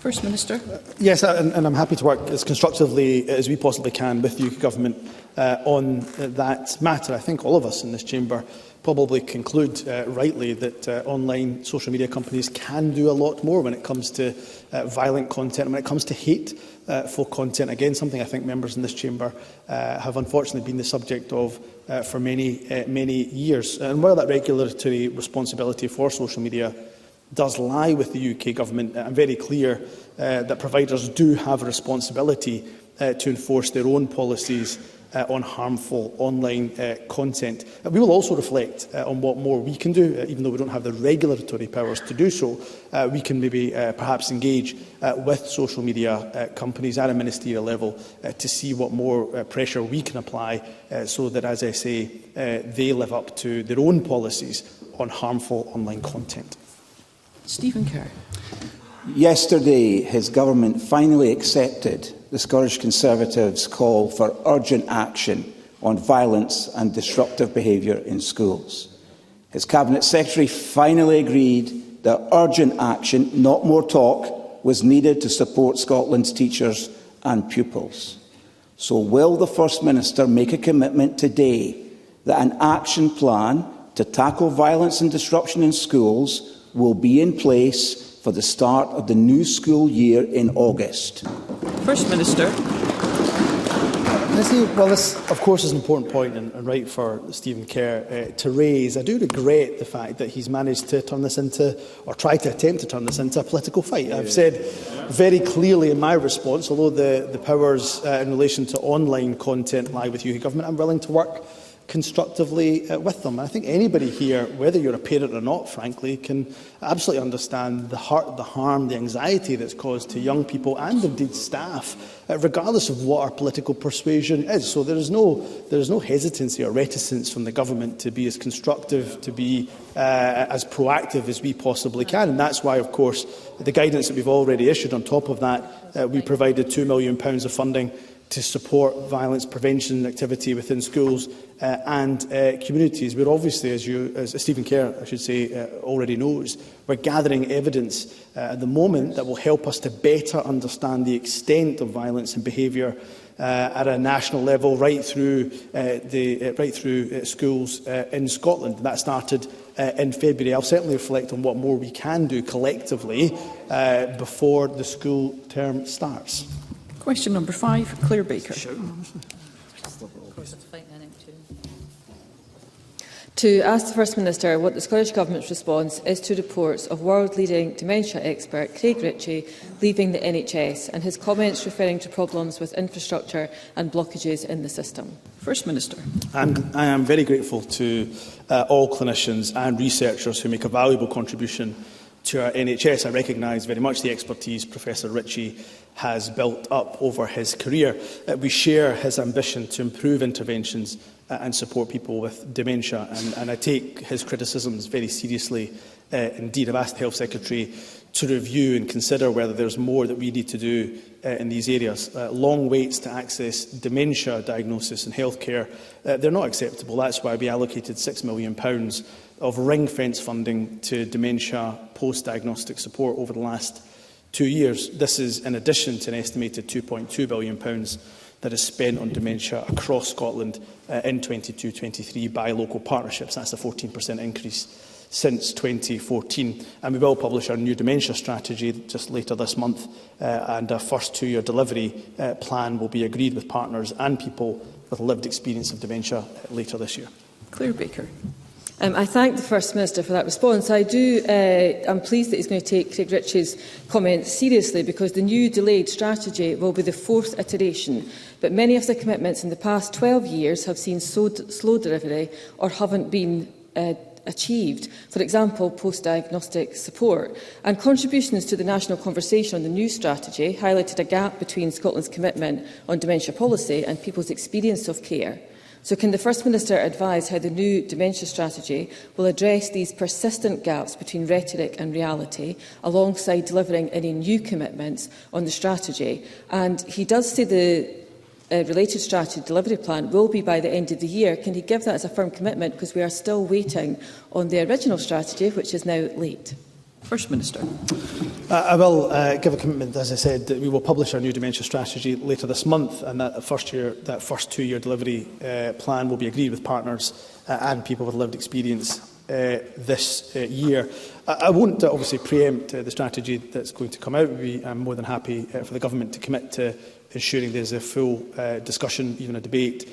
First Minister. Yes, and I'm happy to work as constructively as we possibly can with the UK Government on that matter. I think all of us in this chamber probably conclude rightly that online social media companies can do a lot more when it comes to violent content and when it comes to hateful content. Again, something I think members in this chamber have unfortunately been the subject of for many years. And while that regulatory responsibility for social media does lie with the UK Government, I'm very clear that providers do have a responsibility to enforce their own policies on harmful online content. We will also reflect on what more we can do, even though we don't have the regulatory powers to do so. We can maybe perhaps engage with social media companies at a ministerial level to see what more pressure we can apply so that, as I say, they live up to their own policies on harmful online content. Stephen Kerr. Yesterday, his government finally accepted the Scottish Conservatives' call for urgent action on violence and disruptive behaviour in schools. His Cabinet Secretary finally agreed that urgent action, not more talk, was needed to support Scotland's teachers and pupils. So will the First Minister make a commitment today that an action plan to tackle violence and disruption in schools will be in place for the start of the new school year in August? First Minister. Well, this, of course, is an important point and right for Stephen Kerr to raise. I do regret the fact that he's managed to turn this into, or try to attempt to turn this into, a political fight. I've said very clearly in my response, although the powers in relation to online content lie with UK Government, I'm willing to work constructively with them. And I think anybody here, whether you're a parent or not, frankly, can absolutely understand the hurt, the harm, the anxiety that's caused to young people and indeed staff, regardless of what our political persuasion is. So there is no hesitancy or reticence from the government to be as constructive, to be as proactive as we possibly can. And that's why, of course, the guidance that we've already issued, on top of that, we provided £2 million of funding to support violence prevention activity within schools and communities. We're obviously, as Stephen Kerr, I should say, already knows, we're gathering evidence at the moment that will help us to better understand the extent of violence and behaviour at a national level, right through schools in Scotland. That started in February. I'll certainly reflect on what more we can do collectively before the school term starts. Question number 5, Clare Baker. To ask the First Minister what the Scottish Government's response is to reports of world-leading dementia expert Craig Ritchie leaving the NHS and his comments referring to problems with infrastructure and blockages in the system. First Minister. I am very grateful to all clinicians and researchers who make a valuable contribution to our NHS. I recognise very much the expertise Professor Ritchie has built up over his career. We share his ambition to improve interventions and support people with dementia, and I take his criticisms very seriously indeed. I've asked the Health Secretary to review and consider whether there's more that we need to do in these areas. Long waits to access dementia diagnosis and healthcare, they're not acceptable. That's why we allocated £6 million of ring-fence funding to dementia post-diagnostic support over the last 2 years. This is in addition to an estimated £2.2 billion that is spent on dementia across Scotland in 22-23 by local partnerships. That's a 14% increase since 2014. And we will publish our new dementia strategy just later this month, and our first 2-year delivery plan will be agreed with partners and people with a lived experience of dementia later this year. Clare Baker. I thank the First Minister for that response. I'm pleased that he's going to take Craig Ritchie's comments seriously, because the new delayed strategy will be the 4th iteration, but many of the commitments in the past 12 years have seen slow delivery or haven't been achieved. For example, post-diagnostic support. And contributions to the national conversation on the new strategy highlighted a gap between Scotland's commitment on dementia policy and people's experience of care. So can the First Minister advise how the new dementia strategy will address these persistent gaps between rhetoric and reality, alongside delivering any new commitments on the strategy? And he does say the related strategy delivery plan will be by the end of the year. Can he give that as a firm commitment? Because we are still waiting on the original strategy, which is now late. First Minister. I will give a commitment, as I said, that we will publish our new dementia strategy later this month, and that first 2-year delivery plan will be agreed with partners and people with lived experience this year. I won't obviously preempt the strategy that's going to come out. I'm more than happy for the Government to commit to ensuring there's a full discussion, even a debate,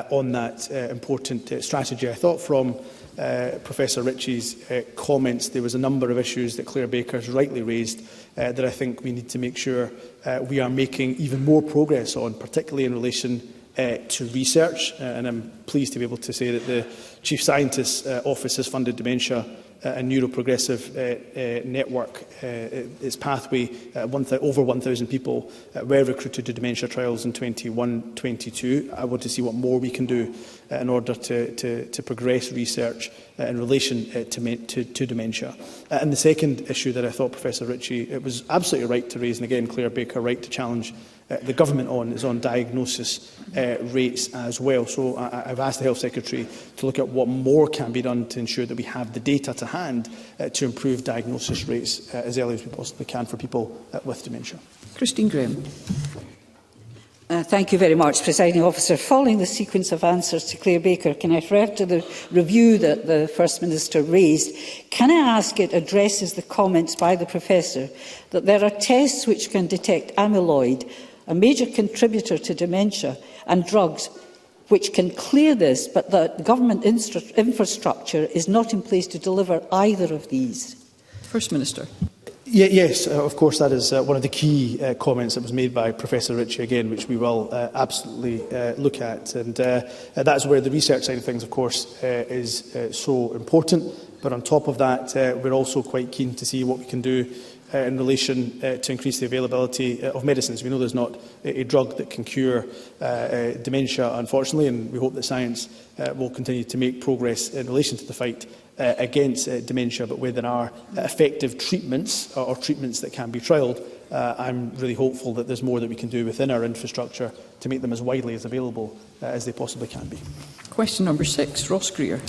on that important strategy. I thought from Professor Ritchie's comments there was a number of issues that Clare Baker has rightly raised that I think we need to make sure we are making even more progress on, particularly in relation to research. And I'm pleased to be able to say that the Chief Scientist's Office has funded dementia and neuroprogressive network. Its pathway, over 1,000 people were recruited to dementia trials in 21-22. I want to see what more we can do in order to progress research in relation to dementia. And the second issue that I thought Professor Ritchie was absolutely right to raise, and again Clare Baker right to challenge the Government on, is on diagnosis rates as well. So I've asked the Health Secretary to look at what more can be done to ensure that we have the data to hand to improve diagnosis rates as early as we possibly can for people with dementia. Christine Graham. Thank you very much, Presiding Officer. Following the sequence of answers to Clare Baker, can I refer to the review that the First Minister raised? Can I ask it addresses the comments by the Professor that there are tests which can detect amyloid, a major contributor to dementia, and drugs which can clear this, but that government infrastructure is not in place to deliver either of these? First Minister. Yes, of course, that is one of the key comments that was made by Professor Ritchie, again, which we will absolutely look at. And that's where the research side of things, of course, is so important. But on top of that, we're also quite keen to see what we can do in relation to increase the availability of medicines. We know there's not a drug that can cure dementia, unfortunately, and we hope that science will continue to make progress in relation to the fight against dementia, but where there are effective treatments or treatments that can be trialled, I'm really hopeful that there's more that we can do within our infrastructure to make them as widely as available as they possibly can be. Question number 6, Ross Greer.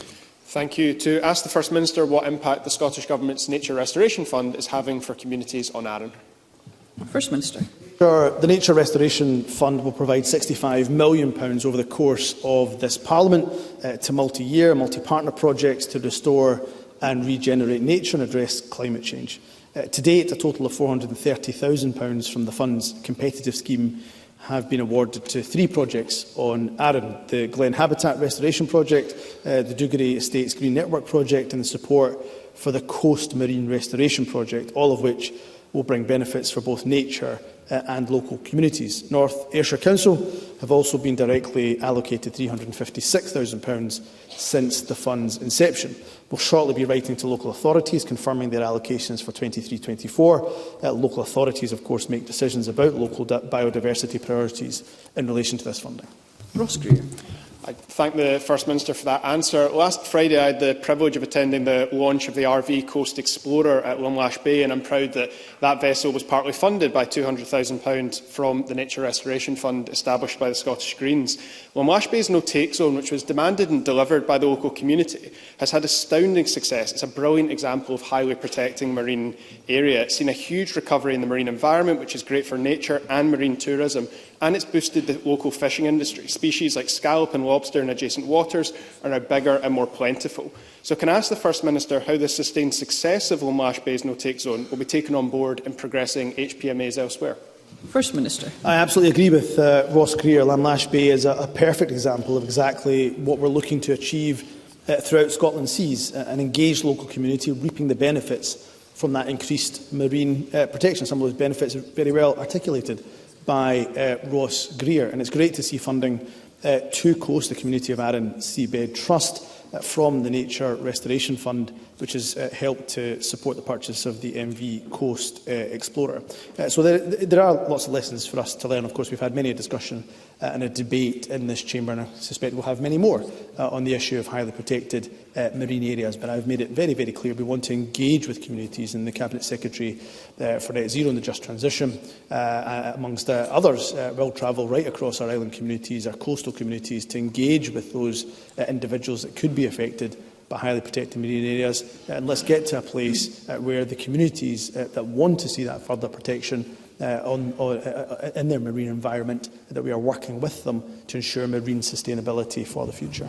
Thank you. To ask the First Minister what impact the Scottish Government's Nature Restoration Fund is having for communities on Arran. First Minister. The Nature Restoration Fund will provide £65 million over the course of this Parliament to multi-year, multi-partner projects to restore and regenerate nature and address climate change. To date, a total of £430,000 from the Fund's competitive scheme have been awarded to 3 projects on Arran: the Glen Habitat Restoration Project, the Duggery Estates Green Network Project and the support for the Coast Marine Restoration Project, all of which will bring benefits for both nature and local communities. North Ayrshire Council have also been directly allocated £356,000 since the fund's inception. We'll shortly be writing to local authorities confirming their allocations for 23-24. Local authorities, of course, make decisions about local biodiversity priorities in relation to this funding. Ross Greer. I thank the First Minister for that answer. Last Friday, I had the privilege of attending the launch of the RV Coast Explorer at Lanarkshire Bay, and I'm proud that that vessel was partly funded by £200,000 from the Nature Restoration Fund established by the Scottish Greens. Lanarkshire Bay's no-take zone, which was demanded and delivered by the local community, has had astounding success. It's a brilliant example of highly protecting marine area. It's seen a huge recovery in the marine environment, which is great for nature and marine tourism, and it's boosted the local fishing industry. Species like scallop and lobster in adjacent waters are now bigger and more plentiful. So can I ask the First Minister how the sustained success of Lanarkshire Bay's no-take zone will be taken on board in progressing HPMAs elsewhere? First Minister. I absolutely agree with Ross Greer. Lanarkshire Bay is a perfect example of exactly what we're looking to achieve throughout Scotland's seas, an engaged local community reaping the benefits from that increased marine protection. Some of those benefits are very well articulated by Ross Greer, and it's great to see funding to Coast, the Community of Arran Seabed Trust, from the Nature Restoration Fund, which has helped to support the purchase of the MV Coast Explorer. So there are lots of lessons for us to learn. Of course, we've had many a discussion and a debate in this chamber, and I suspect we'll have many more on the issue of highly protected marine areas. But I've made it very, very clear we want to engage with communities, and the Cabinet Secretary for Net Zero and the Just Transition, amongst others, will travel right across our island communities, our coastal communities, to engage with those individuals that could be affected by highly protected marine areas. And let's get to a place where the communities that want to see that further protection in their marine environment, that we are working with them to ensure marine sustainability for the future.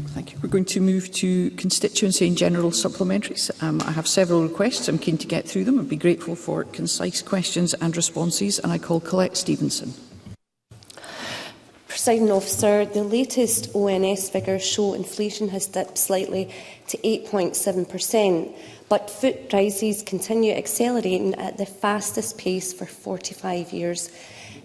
Thank you. We're going to move to constituency and general supplementaries. I have several requests. I'm keen to get through them. I'd be grateful for concise questions and responses. And I call Collette Stevenson. Presiding Officer, the latest ONS figures show inflation has dipped slightly to 8.7%, but food prices continue accelerating at the fastest pace for 45 years.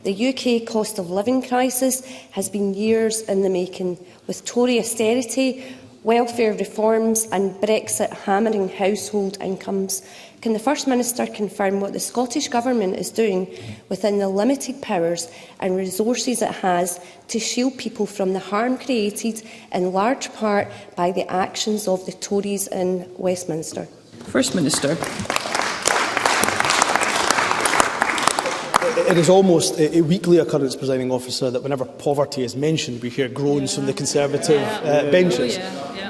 The UK cost of living crisis has been years in the making, with Tory austerity, welfare reforms and Brexit hammering household incomes. Can the First Minister confirm what the Scottish Government is doing within the limited powers and resources it has to shield people from the harm created in large part by the actions of the Tories in Westminster? First Minister. It is almost a weekly occurrence, Presiding Officer, that whenever poverty is mentioned, we hear groans from the Conservative benches.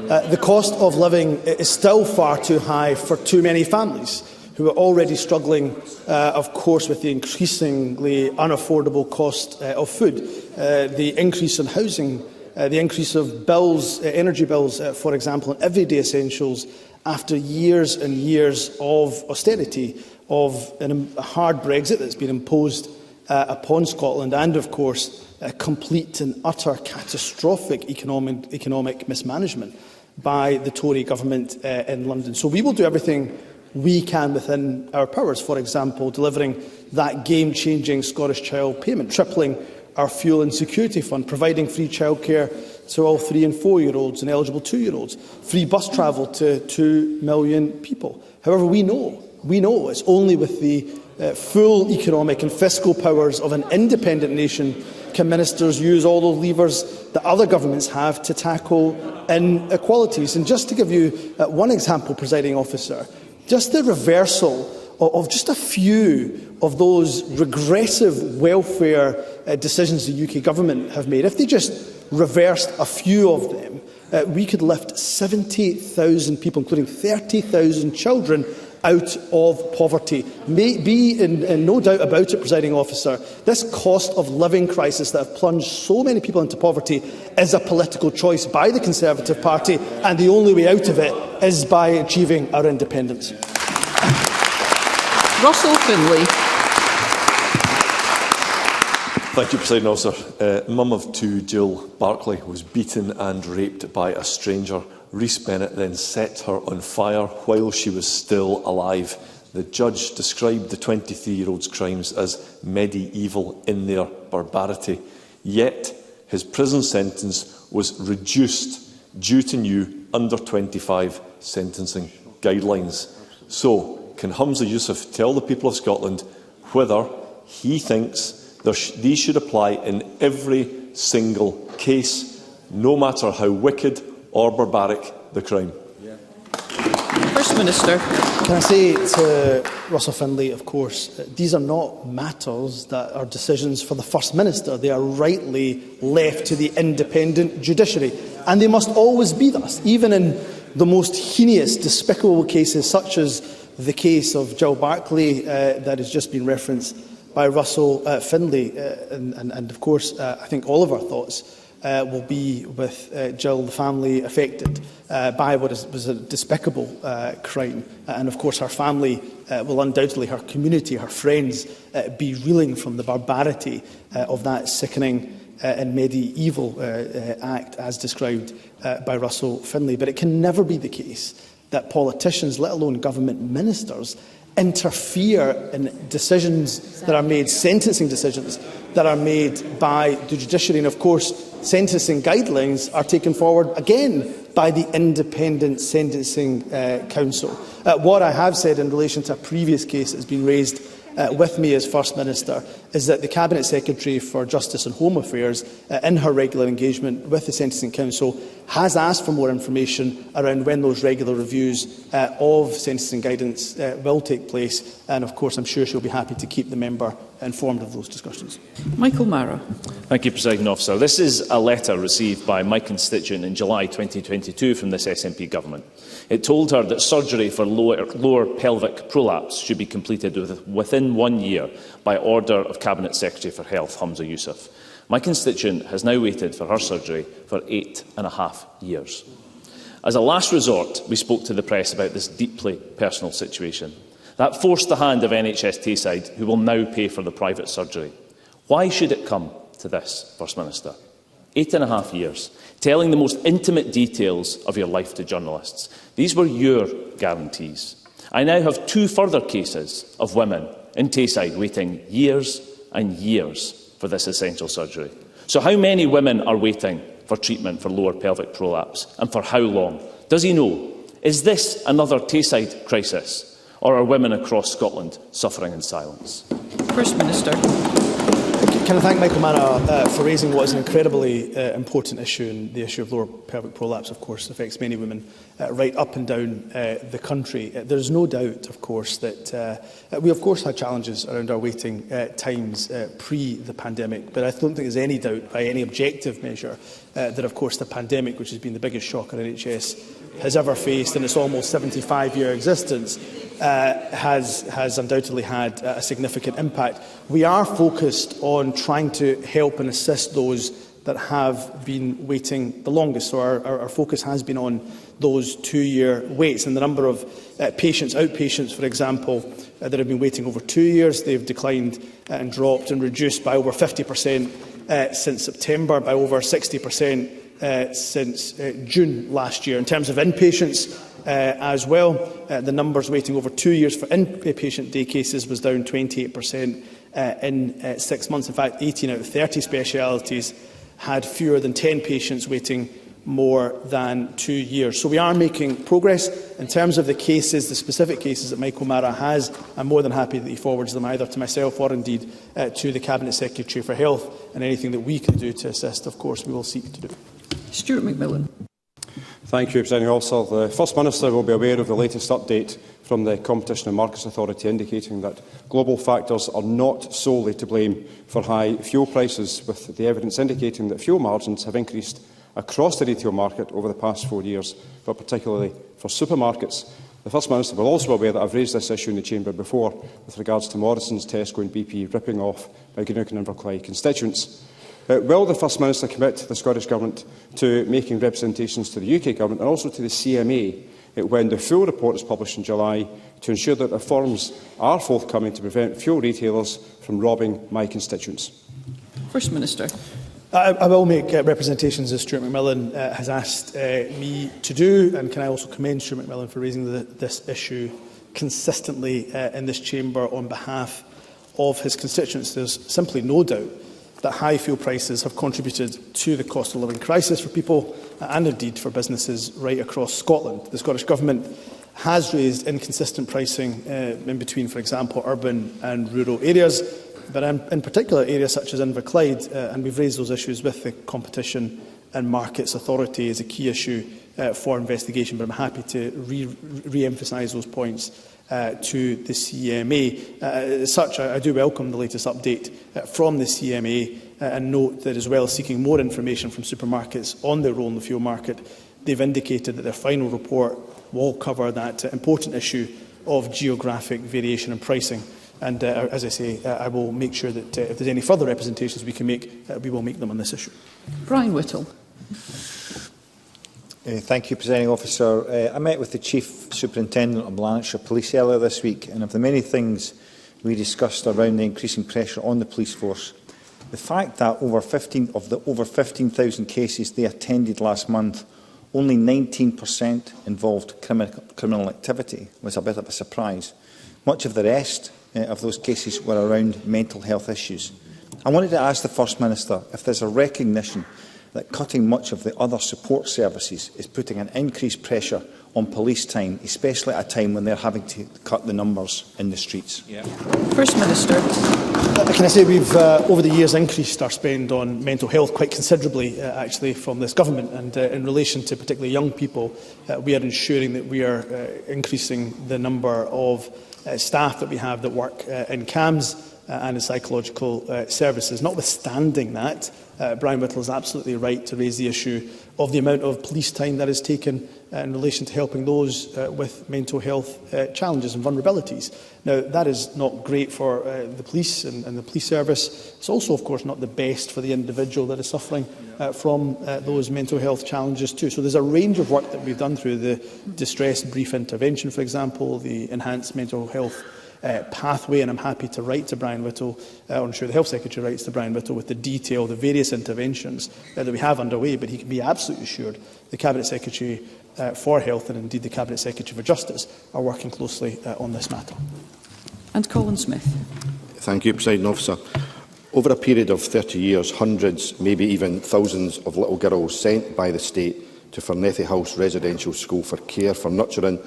The cost of living is still far too high for too many families who are already struggling, of course, with the increasingly unaffordable cost of food, the increase in housing, the increase of bills, energy bills, for example, and everyday essentials after years and years of austerity, of a hard Brexit that's been imposed upon Scotland, and, of course, a complete and utter catastrophic economic mismanagement by the Tory government in London. So we will do everything we can within our powers, for example, delivering that game-changing Scottish Child Payment, tripling our fuel and security fund, providing free childcare to all 3- and 4-year-olds and eligible 2-year-olds, free bus travel to 2 million people. However, we know it's only with the full economic and fiscal powers of an independent nation can ministers use all those levers that other governments have to tackle inequalities. And just to give you one example, Presiding Officer, just the reversal of just a few of those regressive welfare decisions the UK government have made, if they just reversed a few of them, we could lift 70,000 people, including 30,000 children, out of poverty. Be in no doubt about it, Presiding Officer, this cost of living crisis that have plunged so many people into poverty is a political choice by the Conservative Party, and the only way out of it is by achieving our independence. Russell Finlay. Thank you, Presiding Officer. Mum of two, Jill Barclay, was beaten and raped by a stranger. Rhys Bennett then set her on fire while she was still alive. The judge described the 23-year-old's crimes as medieval in their barbarity. Yet his prison sentence was reduced due to new under-25 sentencing guidelines. So, can Humza Yousaf tell the people of Scotland whether he thinks these should apply in every single case, no matter how wicked or barbaric the crime? First Minister. Can I say to Russell Finlay, of course, these are not matters that are decisions for the First Minister. They are rightly left to the independent judiciary. And they must always be thus, even in the most heinous, despicable cases, such as the case of Jill Barclay that has just been referenced by Russell Finlay. And of course, I think all of our thoughts will be with Jill, the family affected by what was a despicable crime. And of course, her family will undoubtedly, her community, her friends, be reeling from the barbarity of that sickening and medieval act as described by Russell Finlay. But it can never be the case that politicians, let alone government ministers, interfere in decisions that are made, sentencing decisions that are made by the judiciary. And of course, sentencing guidelines are taken forward again by the Independent Sentencing Council. What I have said in relation to a previous case that has been raised with me as First Minister is that the Cabinet Secretary for Justice and Home Affairs, in her regular engagement with the Sentencing Council, has asked for more information around when those regular reviews of sentencing guidance will take place. And of course, I'm sure she'll be happy to keep the member informed of those discussions. Michael Mara. Thank you, Presiding Officer. This is a letter received by my constituent in July 2022 from this SNP government. It told her that surgery for lower pelvic prolapse should be completed within 1 year by order of Cabinet Secretary for Health, Humza Yousaf. My constituent has now waited for her surgery for 8.5 years. As a last resort, we spoke to the press about this deeply personal situation. That forced the hand of NHS Tayside, who will now pay for the private surgery. Why should it come to this, First Minister? 8.5 years, telling the most intimate details of your life to journalists. These were your guarantees. I now have 2 further cases of women in Tayside waiting years and years for this essential surgery. So how many women are waiting for treatment for lower pelvic prolapse, and for how long? Does he know? Is this another Tayside crisis? Or are women across Scotland suffering in silence? First Minister. Can I thank Michael Mara for raising what is an incredibly important issue, and the issue of lower pelvic prolapse, of course, affects many women right up and down the country. There is no doubt, of course, that we, of course, had challenges around our waiting times pre the pandemic, but I don't think there's any doubt by any objective measure that, of course, the pandemic, which has been the biggest shock our NHS has ever faced in its almost 75-year existence, has undoubtedly had a significant impact. We are focused on trying to help and assist those that have been waiting the longest. So our focus has been on those 2-year waits, and the number of patients, outpatients, for example, that have been waiting over 2 years, they've declined and dropped and reduced by over 50% since September, by over 60% since June last year. In terms of inpatients as well, the numbers waiting over 2 years for inpatient day cases was down 28% in 6 months. In fact, 18 out of 30 specialities had fewer than 10 patients waiting more than 2 years. So we are making progress. In terms of the cases, the specific cases that Michael Mara has, I'm more than happy that he forwards them either to myself or indeed to the Cabinet Secretary for Health, and anything that we can do to assist, of course, we will seek to do. Stuart McMillan. Thank you, Presiding Officer. The First Minister will be aware of the latest update from the Competition and Markets Authority indicating that global factors are not solely to blame for high fuel prices, with the evidence indicating that fuel margins have increased across the retail market over the past 4 years, but particularly for supermarkets. The First Minister will also be aware that I have raised this issue in the Chamber before with regards to Morrison's, Tesco and BP ripping off my Greenock and Inverclyde constituents. Will the First Minister commit the Scottish Government to making representations to the UK Government and also to the CMA when the full report is published in July to ensure that reforms are forthcoming to prevent fuel retailers from robbing my constituents? First Minister. I will make representations as Stuart McMillan has asked me to do, and can I also commend Stuart McMillan for raising this issue consistently in this chamber on behalf of his constituents. There is simply no doubt that high fuel prices have contributed to the cost of living crisis for people and indeed for businesses right across Scotland. The Scottish Government has raised inconsistent pricing in between, for example, urban and rural areas, but in particular areas such as Inverclyde, and we've raised those issues with the Competition and Markets Authority as a key issue for investigation, but I'm happy to re-emphasise those points to the CMA. As such, I do welcome the latest update from the CMA and note that, as well as seeking more information from supermarkets on their role in the fuel market, they've indicated that their final report will cover that important issue of geographic variation in pricing. And as I say, I will make sure that if there's any further representations we can make, we will make them on this issue. Brian Whittle. Thank you, Presiding Officer. I met with the Chief Superintendent of Lanarkshire Police earlier this week, and of the many things we discussed around the increasing pressure on the police force, the fact that over 15,000 cases they attended last month, only 19% involved criminal activity was a bit of a surprise. Much of the rest of those cases were around mental health issues. I wanted to ask the First Minister if there's a recognition that cutting much of the other support services is putting an increased pressure on police time, especially at a time when they're having to cut the numbers in the streets. First Minister. Can I say we've, over the years, increased our spend on mental health quite considerably, actually, from this government. And in relation to particularly young people, we are ensuring that we are increasing the number of staff that we have that work in CAMS and in psychological services. Notwithstanding that, Brian Whittle is absolutely right to raise the issue of the amount of police time that is taken in relation to helping those with mental health challenges and vulnerabilities. Now, that is not great for the police and the police service. It's also, of course, not the best for the individual that is suffering from those mental health challenges too. So there's a range of work that we've done through the distress brief intervention, for example, the enhanced mental health pathway, and I'm happy to write to Brian Whittle, or I'm sure the Health Secretary writes to Brian Whittle with the detail, the various interventions that we have underway, but he can be absolutely assured the Cabinet Secretary for Health and indeed the Cabinet Secretary for Justice are working closely on this matter. And Colin Smith. Thank you, Presiding Officer. Over a period of 30 years, hundreds, maybe even thousands of little girls sent by the state to Fernethy House Residential School for care for nurturing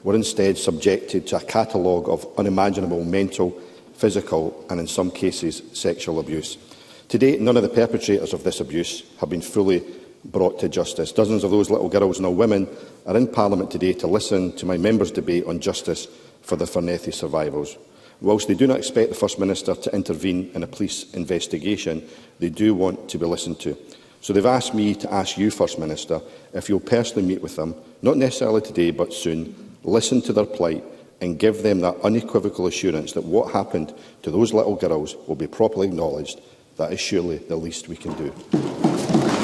were instead subjected to a catalogue of unimaginable mental, physical and, in some cases, sexual abuse. To date, none of the perpetrators of this abuse have been fully brought to justice. Dozens of those little girls, now women, are in Parliament today to listen to my members' debate on justice for the Fernethy survivors. Whilst they do not expect the First Minister to intervene in a police investigation, they do want to be listened to. So they've asked me to ask you, First Minister, if you'll personally meet with them, not necessarily today but soon, listen to their plight and give them that unequivocal assurance that what happened to those little girls will be properly acknowledged. That is surely the least we can do.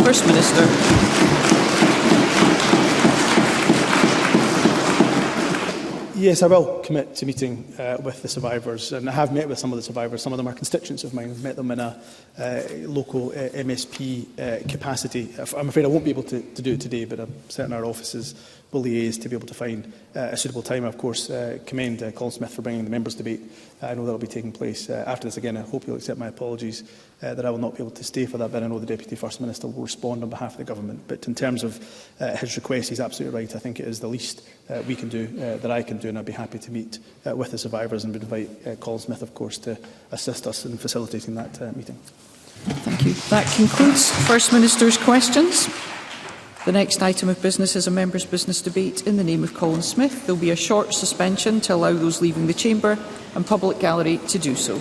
First Minister. Yes, I will commit to meeting with the survivors, and I have met with some of the survivors. Some of them are constituents of mine. I've met them in a local MSP capacity. I'm afraid I won't be able to do it today, but I'm certain our offices will liaise to be able to find a suitable time. I, of course, commend Colin Smith for bringing the members' debate. I know that will be taking place after this. Again, I hope you'll accept my apologies that I will not be able to stay for that, but I know the Deputy First Minister will respond on behalf of the Government. But in terms of his request, he's absolutely right. I think it is the least we can do, that I can do, and I'd be happy to meet with the survivors and would invite Colin Smith, of course, to assist us in facilitating that meeting. Thank you. That concludes First Minister's questions. The next item of business is a members' business debate in the name of Colin Smith. There will be a short suspension to allow those leaving the chamber and public gallery to do so.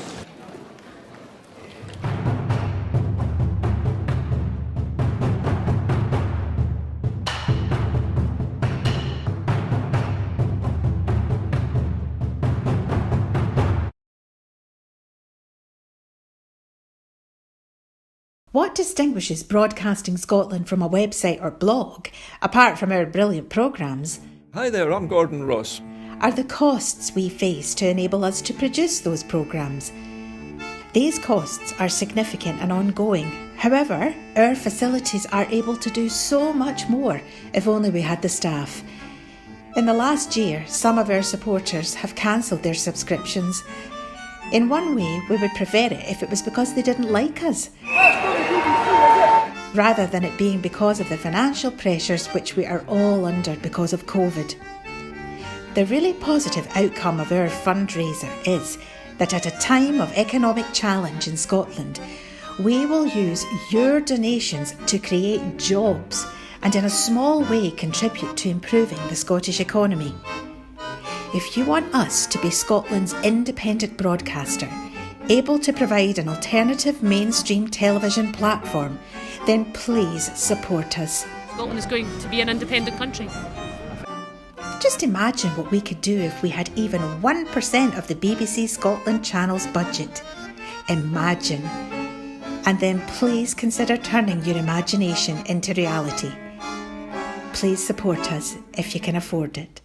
What distinguishes Broadcasting Scotland from a website or blog, apart from our brilliant programmes? Hi there, I'm Gordon Ross. Are the costs we face to enable us to produce those programmes. These costs are significant and ongoing. However, our facilities are able to do so much more if only we had the staff. In the last year, some of our supporters have cancelled their subscriptions. In one way, we would prefer it if it was because they didn't like us, rather than it being because of the financial pressures which we are all under because of COVID. The really positive outcome of our fundraiser is that at a time of economic challenge in Scotland, we will use your donations to create jobs and in a small way contribute to improving the Scottish economy. If you want us to be Scotland's independent broadcaster, able to provide an alternative mainstream television platform, then please support us. Scotland is going to be an independent country. Just imagine what we could do if we had even 1% of the BBC Scotland channel's budget. Imagine. And then please consider turning your imagination into reality. Please support us if you can afford it.